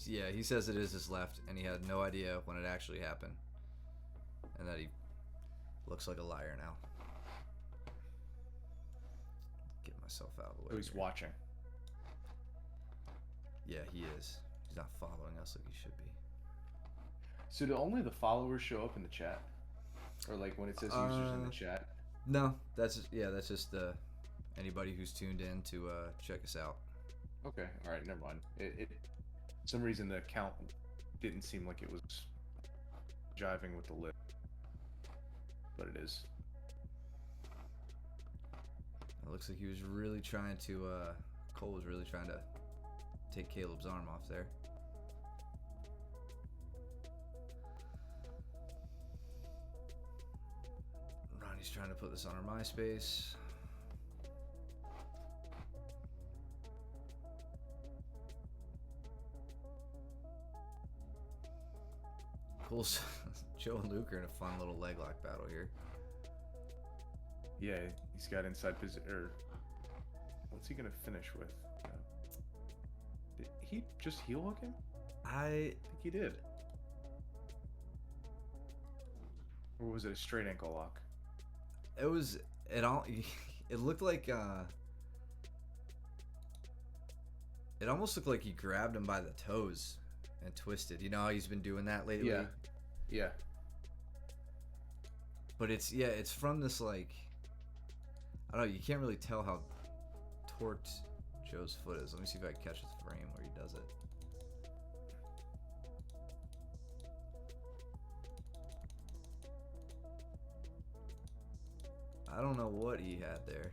Yeah, he says it is his left, and he had no idea when it actually happened, and that he looks like a liar now. Get myself out of the way. Oh, he's here. Watching. Yeah, he is. He's not following us like he should be. So do only the followers show up in the chat, or like when it says users in the chat? No, that's just anybody who's tuned in to check us out. Okay, all right, never mind. It for some reason the count didn't seem like it was jiving with the list, but it is. It looks like he was really trying to. Cole was really trying to take Caleb's arm off there. Ronnie's trying to put this on our MySpace. Cool. Joe and Luke are in a fun little leg lock battle here. Yeah, he's got inside position. Or what's he gonna finish with? Did he just heel hook him? I think he did. Or was it a straight ankle lock? It was. It looked like. It almost looked like he grabbed him by the toes and twisted. You know how he's been doing that lately? Yeah. Yeah. But it's from this like. I don't know. You can't really tell how torqued Joe's foot is. Let me see if I can catch the frame where he does it. I don't know what he had there.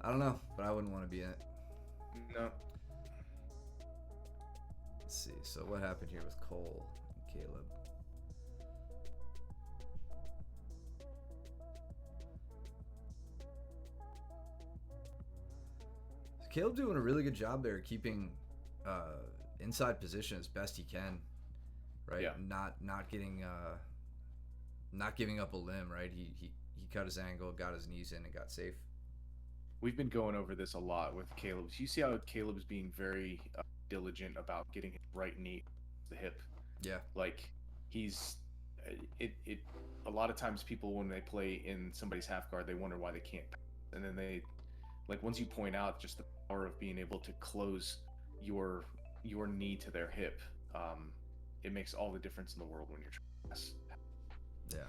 I don't know, but I wouldn't want to be in it. No. Let's see. So what happened here with Cole and Caleb? So Caleb doing a really good job there, keeping inside position as best he can, right? Yeah. Not getting not giving up a limb, right? He cut his angle, got his knees in, and got safe. We've been going over this a lot with Caleb. You see how Caleb's being very diligent about getting his right knee to the hip. Yeah. Like he's it. A lot of times, people when they play in somebody's half guard, they wonder why they can't. And then they, like once you point out just the power of being able to close your knee to their hip, it makes all the difference in the world when you're trying to pass. Yeah.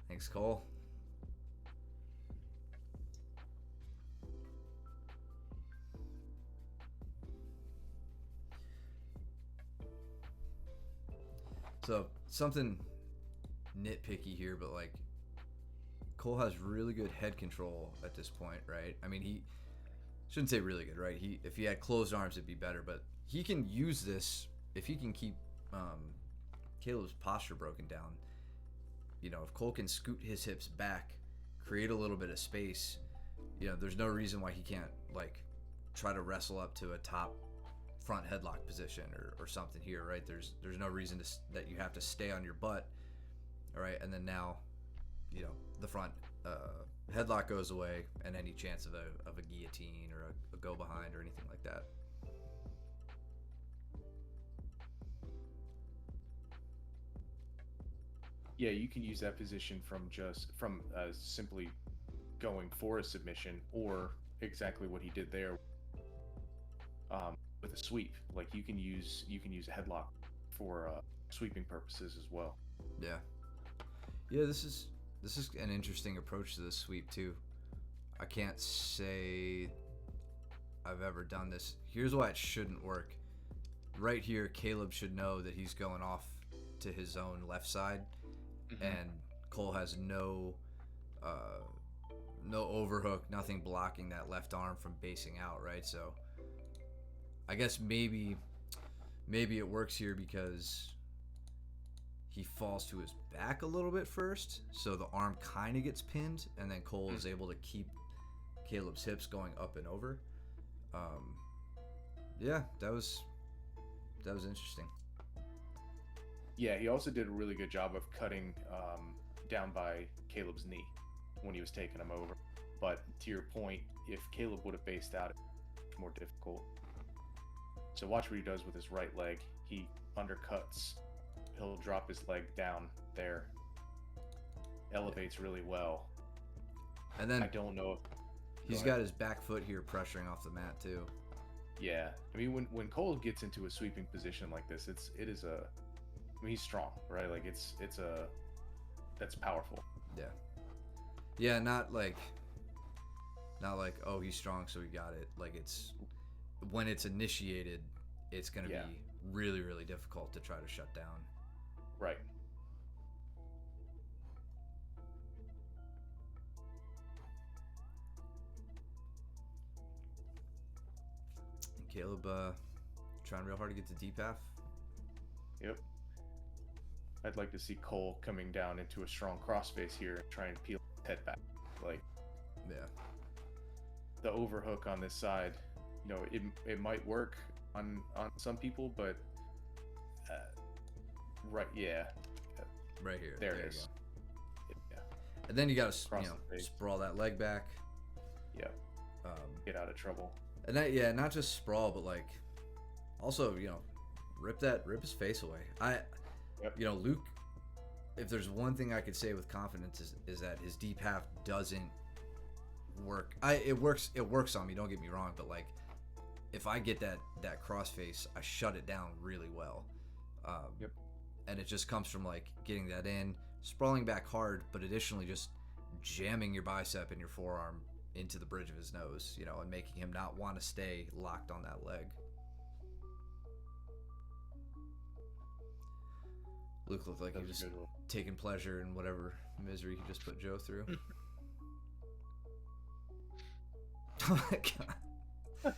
Thanks, Cole. So, something nitpicky here, but like Cole has really good head control at this point, right? I mean, shouldn't say really good, right? If he had closed arms, it'd be better. But he can use this if he can keep Caleb's posture broken down. If Cole can scoot his hips back, create a little bit of space, there's no reason why he can't try to wrestle up to a top front headlock position or something here, right? There's no reason that you have to stay on your butt, all right? And then now, the front headlock goes away, and any chance of a guillotine or a go behind or anything like that. Yeah, you can use that position from simply going for a submission, or exactly what he did there with a sweep. Like you can use a headlock for sweeping purposes as well. Yeah. This is an interesting approach to the sweep too. I can't say I've ever done this. Here's why it shouldn't work. Right here, Caleb should know that he's going off to his own left side. And Cole has no overhook, nothing blocking that left arm from basing out, right? So I guess maybe it works here because he falls to his back a little bit first, so the arm kind of gets pinned, and then Cole is able to keep Caleb's hips going up and over. Yeah, that was interesting. Yeah, he also did a really good job of cutting down by Caleb's knee when he was taking him over. But to your point, if Caleb would have based out, it's more difficult. So watch what he does with his right leg. He undercuts. He'll drop his leg down there. Elevates really well. And then I don't know if he's got his back foot here pressuring off the mat too. Yeah, I mean when Cole gets into a sweeping position like this, he's strong, right? Like that's powerful. Yeah, not like oh, he's strong so he got it. Like it's when it's initiated, it's gonna be really, really difficult to try to shut down. Right. Caleb trying real hard to get to deep half. Yep. I'd like to see Cole coming down into a strong crossface here and try and peel his head back. The overhook on this side, it might work on some people, but right here. There it is. Yeah. And then you got to sprawl that leg back. Yeah. Get out of trouble. And that, not just sprawl, but also rip his face away. Luke, if there's one thing I could say with confidence is that his deep half doesn't work. It works on me, don't get me wrong, but if I get that crossface, I shut it down really well. And it just comes from getting that in, sprawling back hard, but additionally just jamming your bicep and your forearm into the bridge of his nose, and making him not want to stay locked on that leg. Luke looked like he was taking pleasure in whatever misery he just put Joe through. Oh my god.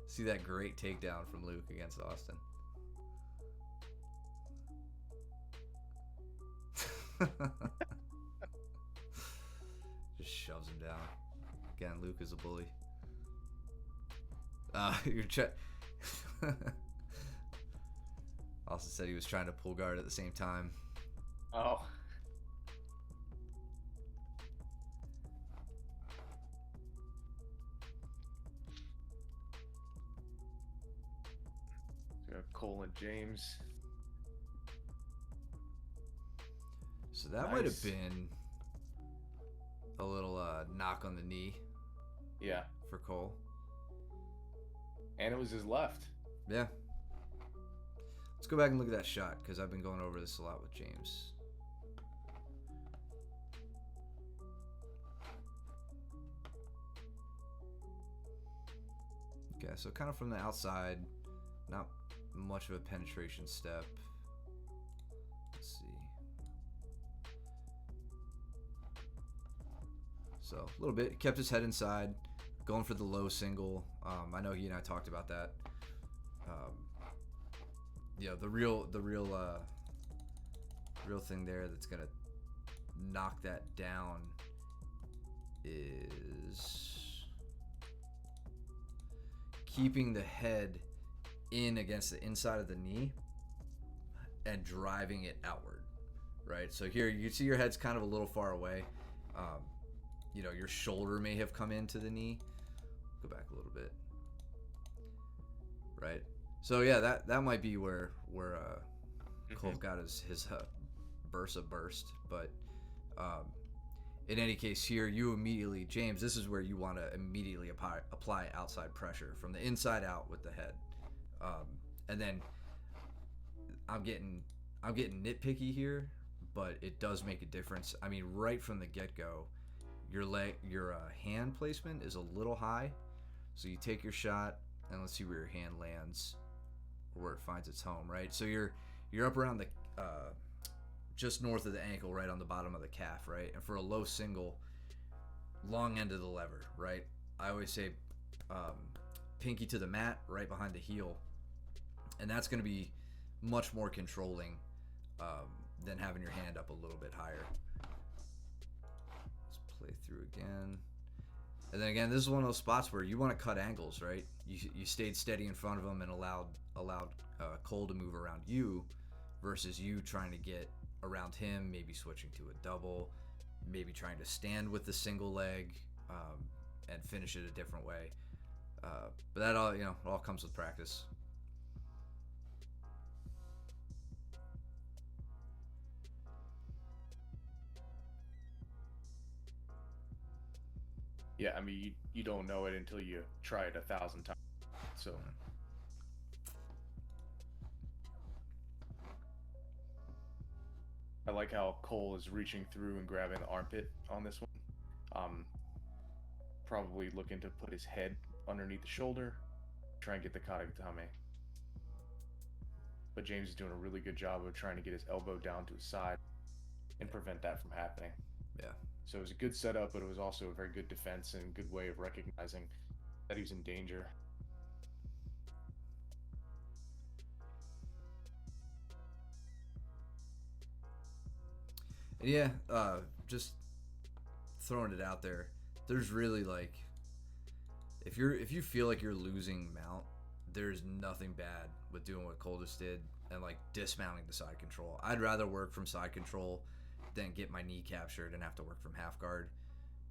See that great takedown from Luke against Austin. Just shoves him down. Again, Luke is a bully. Austin said he was trying to pull guard at the same time. Oh. So Cole and James. So that might have been a little knock on the knee. Yeah. For Cole. And it was his left. Yeah. Let's go back and look at that shot, because I've been going over this a lot with James. Okay, so kind of from the outside, not much of a penetration step. Let's see. So a little bit, kept his head inside, going for the low single. I know he and I talked about that. The real thing there that's gonna knock that down is keeping the head in against the inside of the knee and driving it outward, right? So here you see your head's kind of a little far away. Your shoulder may have come into the knee. Go back a little bit. Right. So yeah, that might be where Cole got his bursa burst. But in any case, here you immediately, James, this is where you want to immediately apply outside pressure from the inside out with the head, and then I'm getting nitpicky here, but it does make a difference. I mean, right from the get-go, your hand placement is a little high, so you take your shot and let's see where your hand lands or where it finds its home, right? So you're up around the just north of the ankle, right on the bottom of the calf, right? And for a low single, long end of the lever, right? I always say pinky to the mat, right behind the heel, and that's going to be much more controlling than having your hand up a little bit higher. Let's play through again. And then again, this is one of those spots where you want to cut angles, right? You stayed steady in front of him and allowed Cole to move around you versus you trying to get around him, maybe switching to a double, maybe trying to stand with the single leg and finish it a different way. But that all comes with practice. Yeah, I mean, you don't know it until you try it 1,000 times. So. I like how Cole is reaching through and grabbing the armpit on this one. Probably looking to put his head underneath the shoulder, try and get the katakatame. But James is doing a really good job of trying to get his elbow down to his side and prevent that from happening. Yeah. So it was a good setup, but it was also a very good defense and good way of recognizing that he was in danger. Yeah, just throwing it out there. There's really if you feel like you're losing mount, there's nothing bad with doing what Cole just did and dismounting the side control. I'd rather work from side control than get my knee captured and have to work from half guard,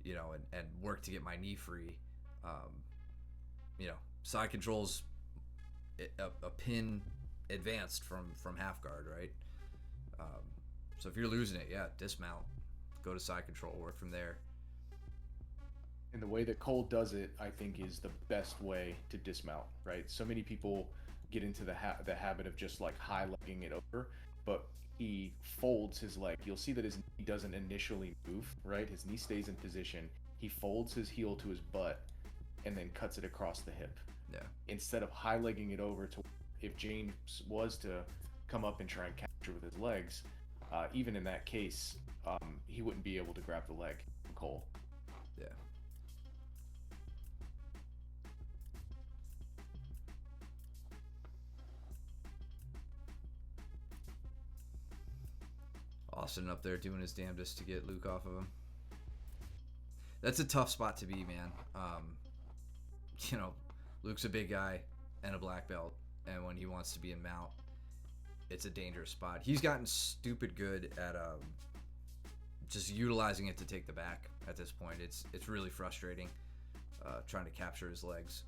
and work to get my knee free. Side control's a pin advanced from half guard, right? So if you're losing it, yeah, dismount, go to side control, work from there. And the way that Cole does it, I think, is the best way to dismount, right? So many people get into the habit of just high legging it over, but he folds his leg. You'll see that his knee doesn't initially move, right? His knee stays in position. He folds his heel to his butt and then cuts it across the hip. Yeah. Instead of high legging it over to, if James was to come up and try and capture with his legs, even in that case, he wouldn't be able to grab the leg from Cole. Yeah. Austin up there doing his damnedest to get Luke off of him. That's a tough spot to be, man. Luke's a big guy and a black belt, and when he wants to be in mount, it's a dangerous spot. He's gotten stupid good at just utilizing it to take the back at this point. It's really frustrating trying to capture his legs.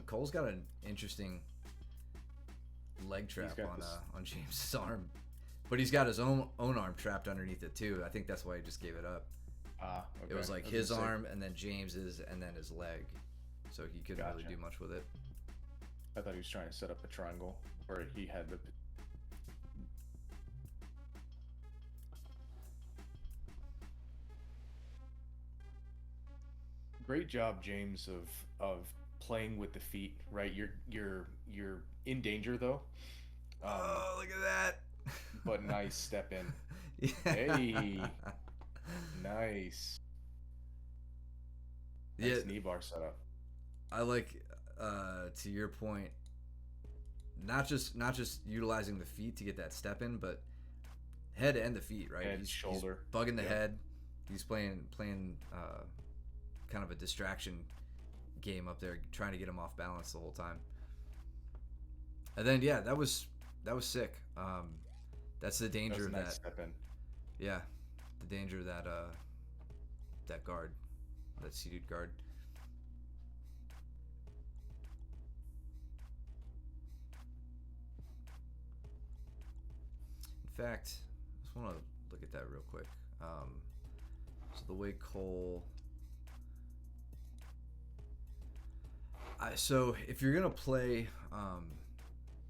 Cole's got an interesting leg trap on James's arm, but he's got his own arm trapped underneath it too. I think that's why he just gave it up. Okay. It was his arm and then James's and then his leg, so he couldn't really do much with it. I thought he was trying to set up a triangle where he had the. Great job, James, of playing with the feet. Right, you're in danger though, Oh, look at that! But nice step in. Yeah. Hey, nice. Nice knee bar setup. I like, to your point, not just utilizing the feet to get that step in, but head and the feet, right? Head, shoulder, he's bugging the head. He's playing kind of a distraction game up there, trying to get him off balance the whole time. And then that was sick. That's the danger of that. Step in. Yeah, the danger of that that guard, that seated guard. In fact, I just want to look at that real quick. So the way Cole. So if you're gonna play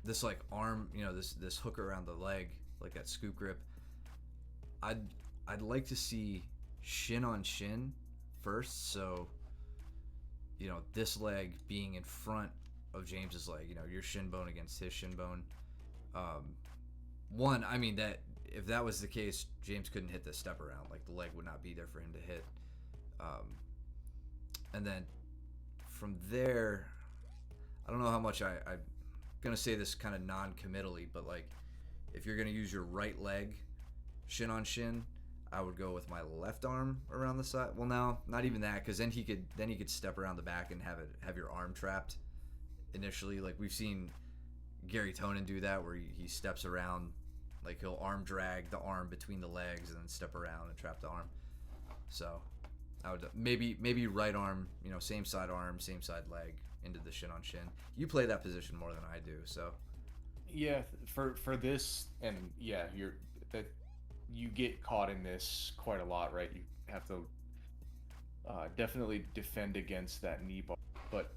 this like arm, this hook around the leg, like that scoop grip, I'd like to see shin on shin first. So this leg being in front of James's leg, your shin bone against his shin bone. One, I mean, that if that was the case, James couldn't hit the step around. Like, the leg would not be there for him to hit. And then from there, I don't know how much I'm going to say this kind of non-committally, but, like, if you're going to use your right leg shin on shin, I would go with my left arm around the side. Well, no, not even that, because then he could step around the back and have your arm trapped initially. Like, we've seen Gary Tonin do that, where he steps around, like he'll arm drag the arm between the legs and then step around and trap the arm. So I would maybe right arm, same side arm, same side leg into the shin on shin. You play that position more than I do, so yeah. For this, and yeah, you get caught in this quite a lot, right? You have to definitely defend against that knee bar. But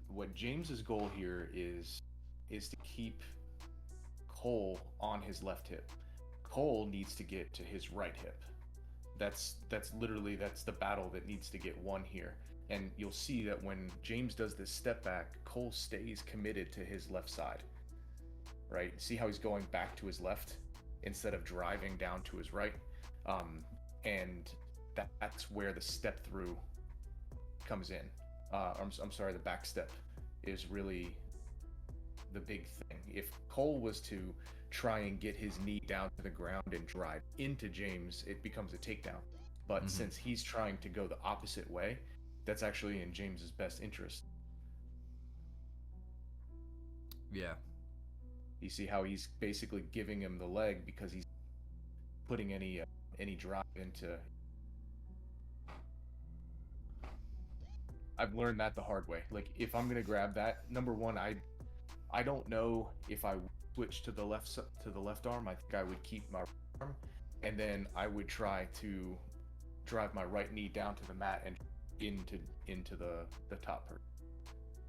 what James's goal here is to keep Cole on his left hip. Cole needs to get to his right hip. That's the battle that needs to get won here. And you'll see that when James does this step back, Cole stays committed to his left side. Right? See how he's going back to his left instead of driving down to his right? And that's where the step through comes in. I'm sorry, the back step is really the big thing. If Cole was to try and get his knee down to the ground and drive into James, it becomes a takedown. But since he's trying to go the opposite way, that's actually in James's best interest. Yeah. You see how he's basically giving him the leg because he's putting any drive into. I've learned that the hard way. Like, if I'm gonna grab that, number one, I don't know if I switch to the left arm. I think I would keep my arm, and then I would try to drive my right knee down to the mat and into the top person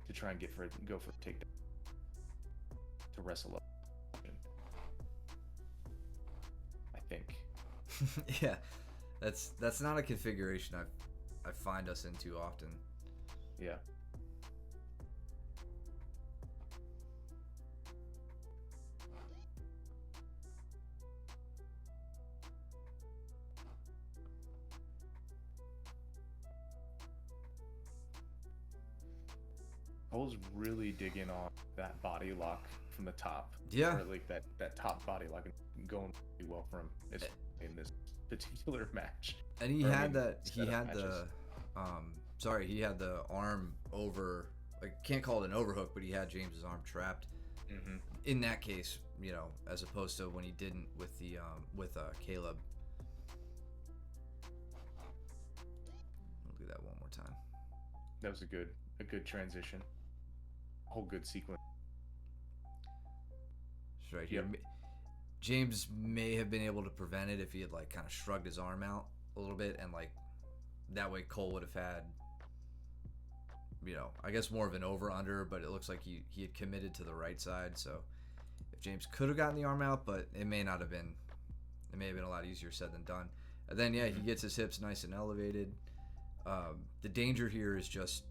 to try and go for a takedown to wrestle up. I think. Yeah, that's not a configuration I find us in too often. Yeah. Cole's really digging on that body lock from the top. Yeah. Or like that top body lock going pretty well for him in this particular match. And he had the arm over, like, can't call it an overhook, but he had James's arm trapped. Mm-hmm. In that case, as opposed to when he didn't with the Caleb. I'll do that one more time. That was a good transition. Whole good sequence. It's right here. Yep. James may have been able to prevent it if he had, like, kind of shrugged his arm out a little bit, and, like, that way Cole would have had, I guess more of an over-under, but it looks like he had committed to the right side. So if James could have gotten the arm out, but it may have been a lot easier said than done. And then he gets his hips nice and elevated. The danger here is just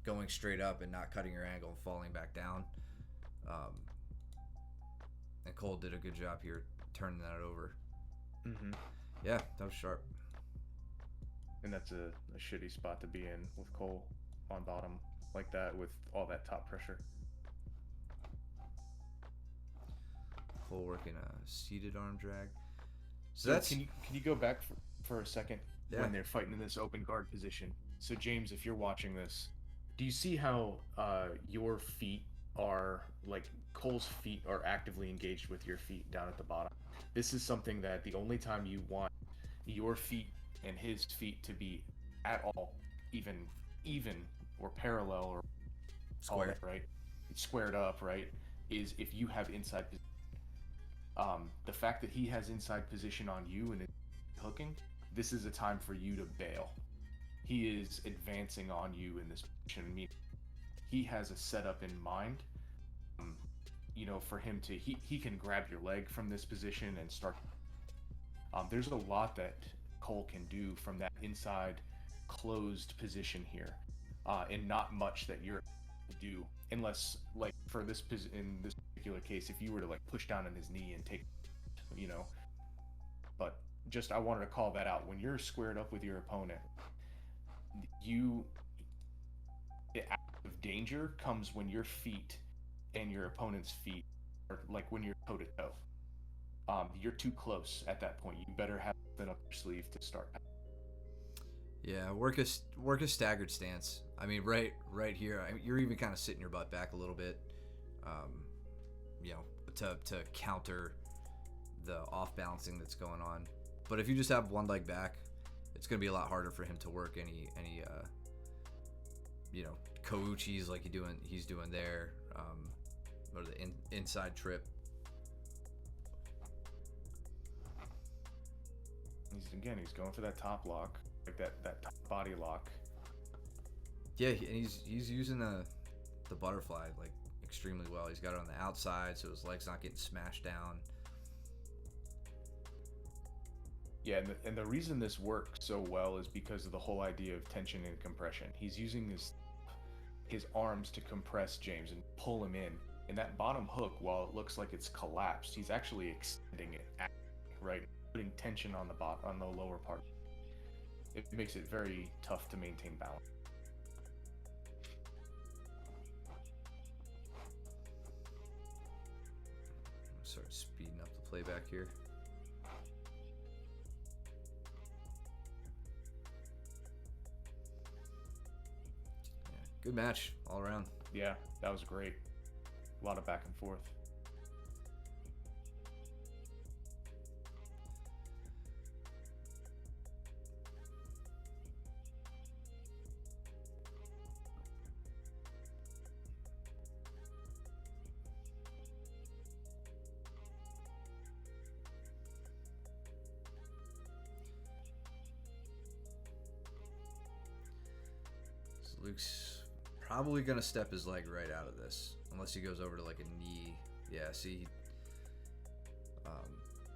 going straight up and not cutting your angle and falling back down. Cole did a good job here turning that over. Mm-hmm. Yeah, that was sharp. And that's a shitty spot to be in with Cole on bottom like that with all that top pressure. Cole working a seated arm drag. So that's... Can you go back for a second when they're fighting in this open guard position? So James, if you're watching this, do you see how your feet are, like Cole's feet are actively engaged with your feet down at the bottom? This is something that the only time you want your feet and his feet to be at all even or parallel or square, right? It's squared up, right? Is if you have inside position. The fact that he has inside position on you and hooking, this is a time for you to bail. He is advancing on you in this position. I mean, he has a setup in mind. For him to he can grab your leg from this position and start. There's a lot that Cole can do from that inside closed position here, and not much that you're able to do unless, like, for this in this particular case, if you were to like push down on his knee and take, but just I wanted to call that out. When you're squared up with your opponent, the act of danger comes when your feet and your opponent's feet are like when you're toe to toe. You're too close at that point. You better have something up your sleeve to start. Yeah, work a staggered stance. I mean, right here, you're even kind of sitting your butt back a little bit, to counter the off balancing that's going on. But if you just have one leg back, it's going to be a lot harder for him to work any Kouchis like he's doing there, or the inside trip. He's going for that top lock, like that top body lock. Yeah, and he's using the butterfly like extremely well. He's got it on the outside, so his leg's not getting smashed down. Yeah, and the reason this works so well is because of the whole idea of tension and compression. He's using his arms to compress James and pull him in. And that bottom hook, while it looks like it's collapsed, he's actually extending it, right? Putting tension on the lower part. It makes it very tough to maintain balance. Start speeding up the playback here. Yeah, good match all around. Yeah, that was great. A lot of back and forth. Luke's probably gonna step his leg right out of this, unless he goes over to like a knee. Yeah, see.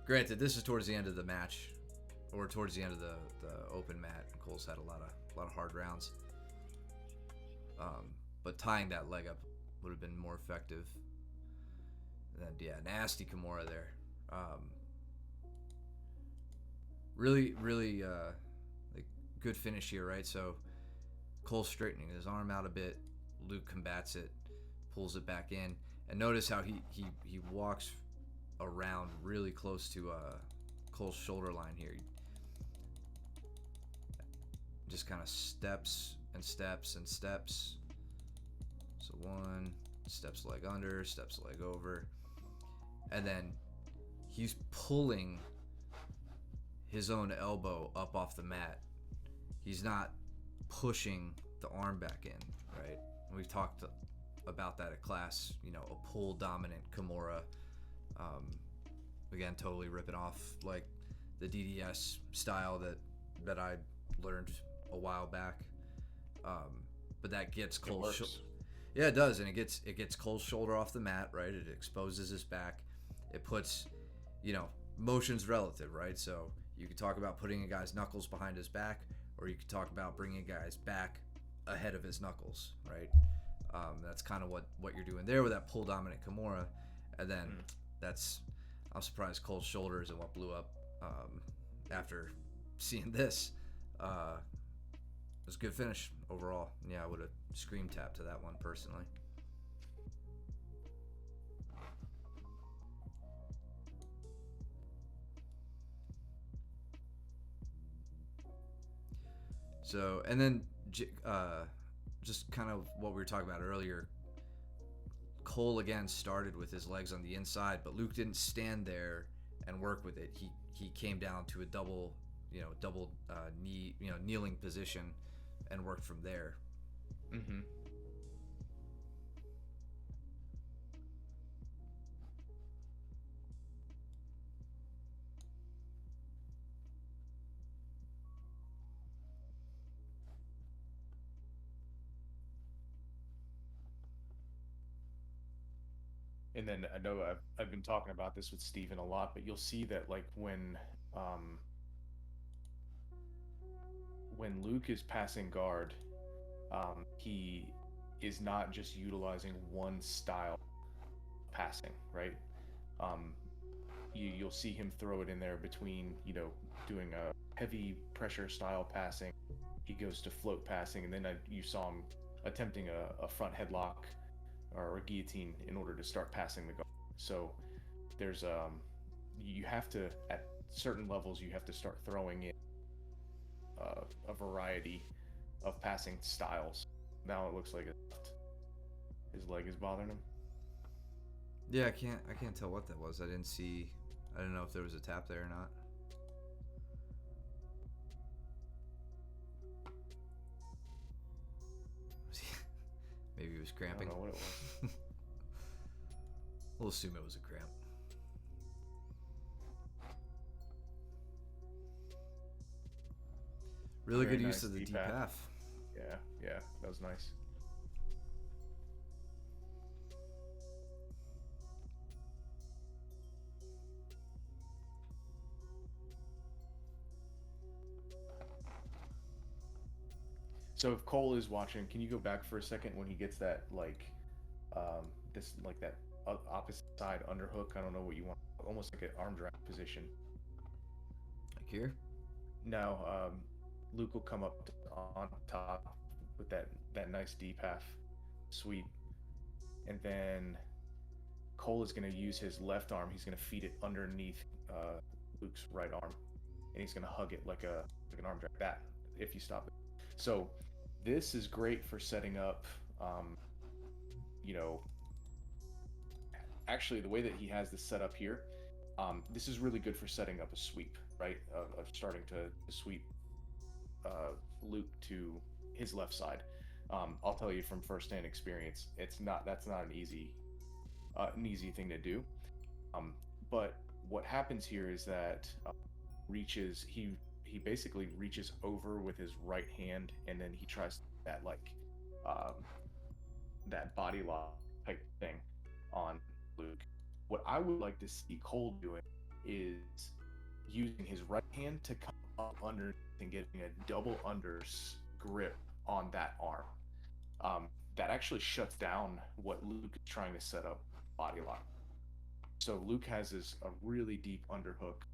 Granted, this is towards the end of the match, or towards the end of the open mat. Cole's had a lot of hard rounds, but tying that leg up would have been more effective. And then nasty Kimura there. Really, like good finish here, right? So. Cole straightening his arm out a bit. Luke combats it, pulls it back in, and notice how he walks around really close to Cole's shoulder line here. Just kind of steps and steps and steps. So one, steps leg under, steps leg over, and then he's pulling his own elbow up off the mat. He's not pushing the arm back in, right? And we've talked about that at class, a pull dominant Kimura. Again, totally ripping off like the DDS style that I learned a while back. But that gets Cole's yeah, it does, and it gets Cole's shoulder off the mat, right? It exposes his back. It puts, motion's relative, right? So you could talk about putting a guy's knuckles behind his back, or you could talk about bringing a guy's back ahead of his knuckles, right? That's kind of what you're doing there with that pull dominant Kimura. And then that's I'm surprised Cole's shoulder isn't what blew up after seeing this. It was a good finish overall. Yeah, I would have scream tapped to that one personally. So, and then just kind of what we were talking about earlier, Cole again started with his legs on the inside, but Luke didn't stand there and work with it. He came down to a double knee, kneeling position, and worked from there. Mm-hmm. And then I know I've been talking about this with Steven a lot, but you'll see that like when Luke is passing guard, he is not just utilizing one style passing, right? Um, you'll see him throw it in there between, doing a heavy pressure style passing. He goes to float passing, and then you saw him attempting a front headlock or a guillotine in order to start passing the guard. So there's you have to, at certain levels, you have to start throwing in a variety of passing styles. Now it looks like his leg is bothering him. Yeah, I can't tell what that was. I didn't know if there was a tap there or not. Maybe he was cramping. I don't know what it was. We'll assume it was a cramp. Really good use of the deep half. Yeah, that was nice. So if Cole is watching, can you go back for a second when he gets that that opposite side underhook? I don't know what you want, almost like an arm drag position. Like here? Now, Luke will come up on top with that nice deep half sweep, and then Cole is going to use his left arm. He's going to feed it underneath Luke's right arm, and he's going to hug it like an arm drag. That if you stop it. So this is great for setting up. Actually, the way that he has this set up here, this is really good for setting up a sweep, right? Of starting to sweep Luke to his left side. I'll tell you from firsthand experience, that's not an easy thing to do. But what happens here is that he basically reaches over with his right hand, and then he tries that that body lock type thing on Luke. What I would like to see Cole doing is using his right hand to come up under and getting a double unders grip on that arm. That actually shuts down what Luke is trying to set up body lock. So Luke has a really deep underhook,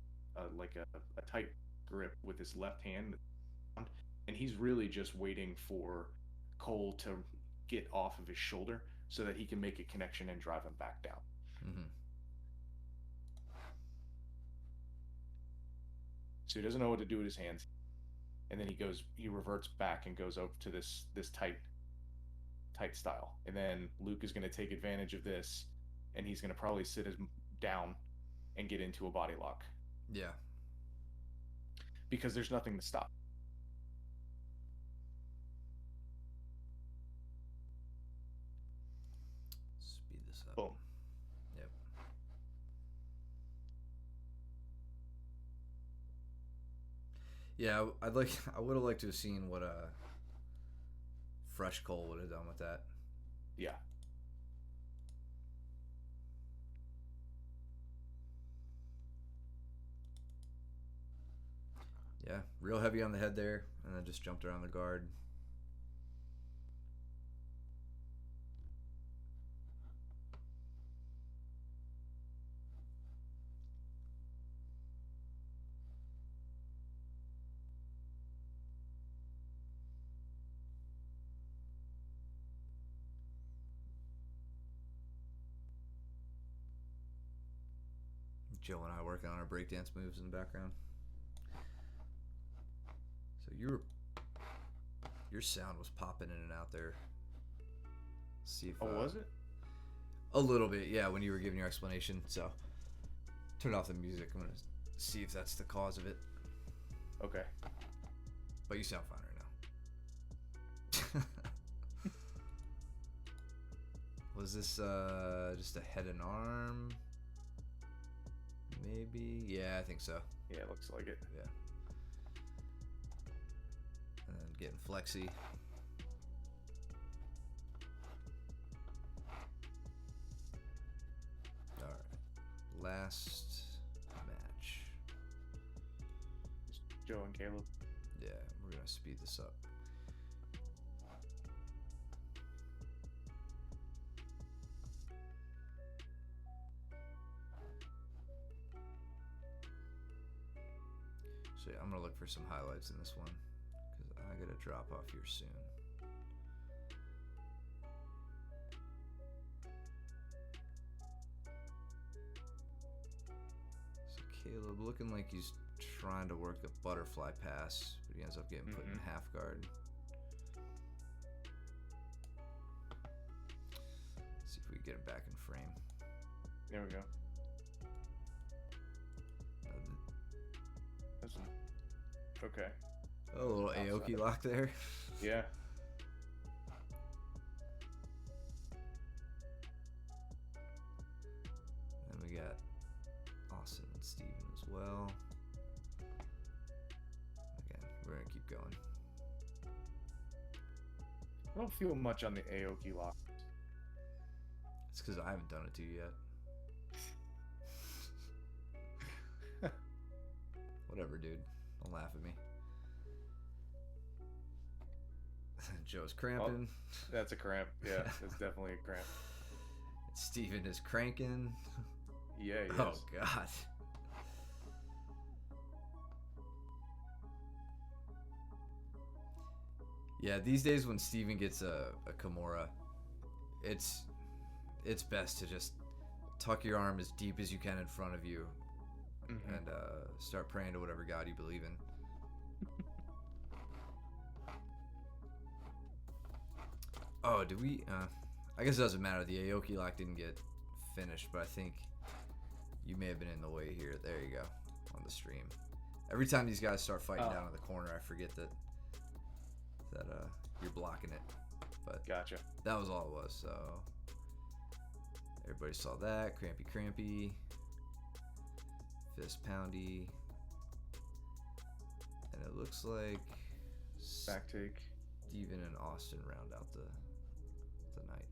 like a tight grip with his left hand, and he's really just waiting for Cole to get off of his shoulder so that he can make a connection and drive him back down. Mm-hmm. So he doesn't know what to do with his hands, and then he reverts back and goes over to this tight style, and then Luke is going to take advantage of this, and he's going to probably sit his down and get into a body lock. Yeah. Because there's nothing to stop. Speed this up. Boom. Yep. Yeah, I would have liked to have seen what Fresh Cole would have done with that. Yeah. Yeah, real heavy on the head there, and then just jumped around the guard. Joe and I working on our breakdance moves in the background. So your sound was popping in and out there. See if was it? A little bit, yeah, when you were giving your explanation. So turn off the music. I'm gonna see if that's the cause of it. Okay. But you sound fine right now. Was this just a head and arm? Maybe? Yeah, I think so. Yeah, it looks like it. Yeah. And then getting flexy. Alright. Last match. It's Joe and Caleb. Yeah, we're going to speed this up. So yeah, I'm gonna look for some highlights in this one because I gotta drop off here soon. So Caleb looking like he's trying to work the butterfly pass, but he ends up getting put in half guard. Let's see if we can get him back in frame. There we go. Okay. Oh, a little Aoki lock there. Yeah. Then we got Austin and Steven as well. Again, we're gonna keep going. I don't feel much on the Aoki lock. It's because I haven't done it to you yet. Whatever, dude. Don't laugh at me. Joe's cramping. Oh, that's a cramp. Yeah, it's definitely a cramp. Steven is cranking. Yeah, he Oh, is. God. Yeah, these days when Steven gets a Kimura, it's best to just tuck your arm as deep as you can in front of you and start praying to whatever God you believe in. Oh, did we? I guess it doesn't matter. The Aoki lock didn't get finished, but I think you may have been in the way here. There you go, on the stream. Every time these guys start fighting down in the corner, I forget that you're blocking it. But gotcha. That was all it was. So everybody saw that. Crampy. Fist poundy. And it looks like back take. Steven and Austin round out the night.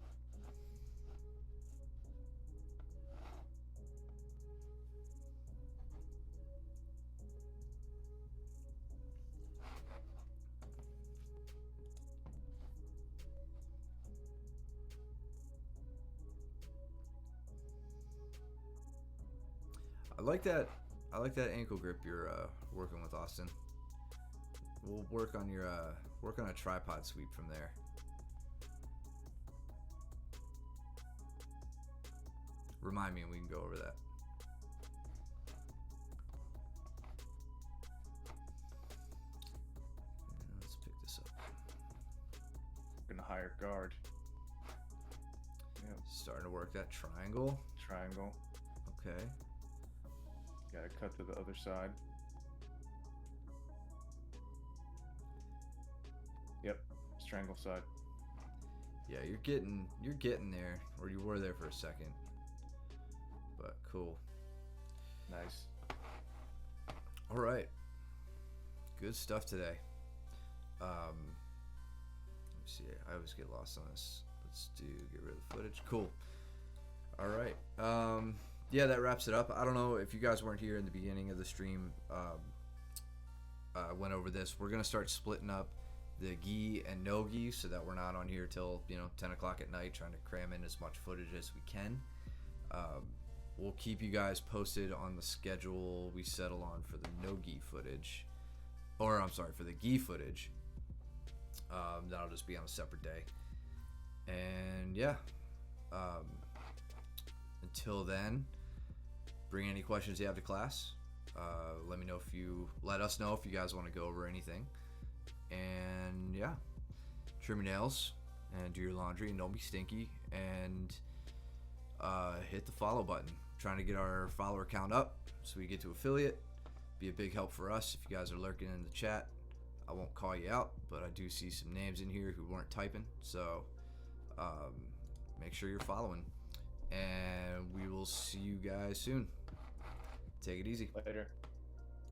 I like that ankle grip you're working with, Austin. We'll work on your work on a tripod sweep from there. Remind me and we can go over that. And let's pick this up. Gonna hire guard. Yeah. Starting to work that triangle. Triangle. Okay. Gotta cut to the other side. Yep, strangle side. Yeah, you're getting there, or you were there for a second. But cool. Nice. All right. Good stuff today. Let me see. I always get lost on this. Let's get rid of the footage. Cool. All right. Yeah, that wraps it up. I don't know if you guys weren't here in the beginning of the stream. Went over this. We're gonna start splitting up the gi and no gi so that we're not on here till 10 o'clock at night trying to cram in as much footage as we can. We'll keep you guys posted on the schedule we settle on for the no gi footage, or I'm sorry, for the gi footage. That'll just be on a separate day. And yeah, until then, bring any questions you have to class. Let us know if you guys want to go over anything. And yeah, trim your nails and do your laundry and don't be stinky, and hit the follow button. Trying to get our follower count up so we get to affiliate. Be a big help for us. If you guys are lurking in the chat, I won't call you out, but I do see some names in here who weren't typing, so make sure you're following, and we will see you guys soon. Take it easy. Later.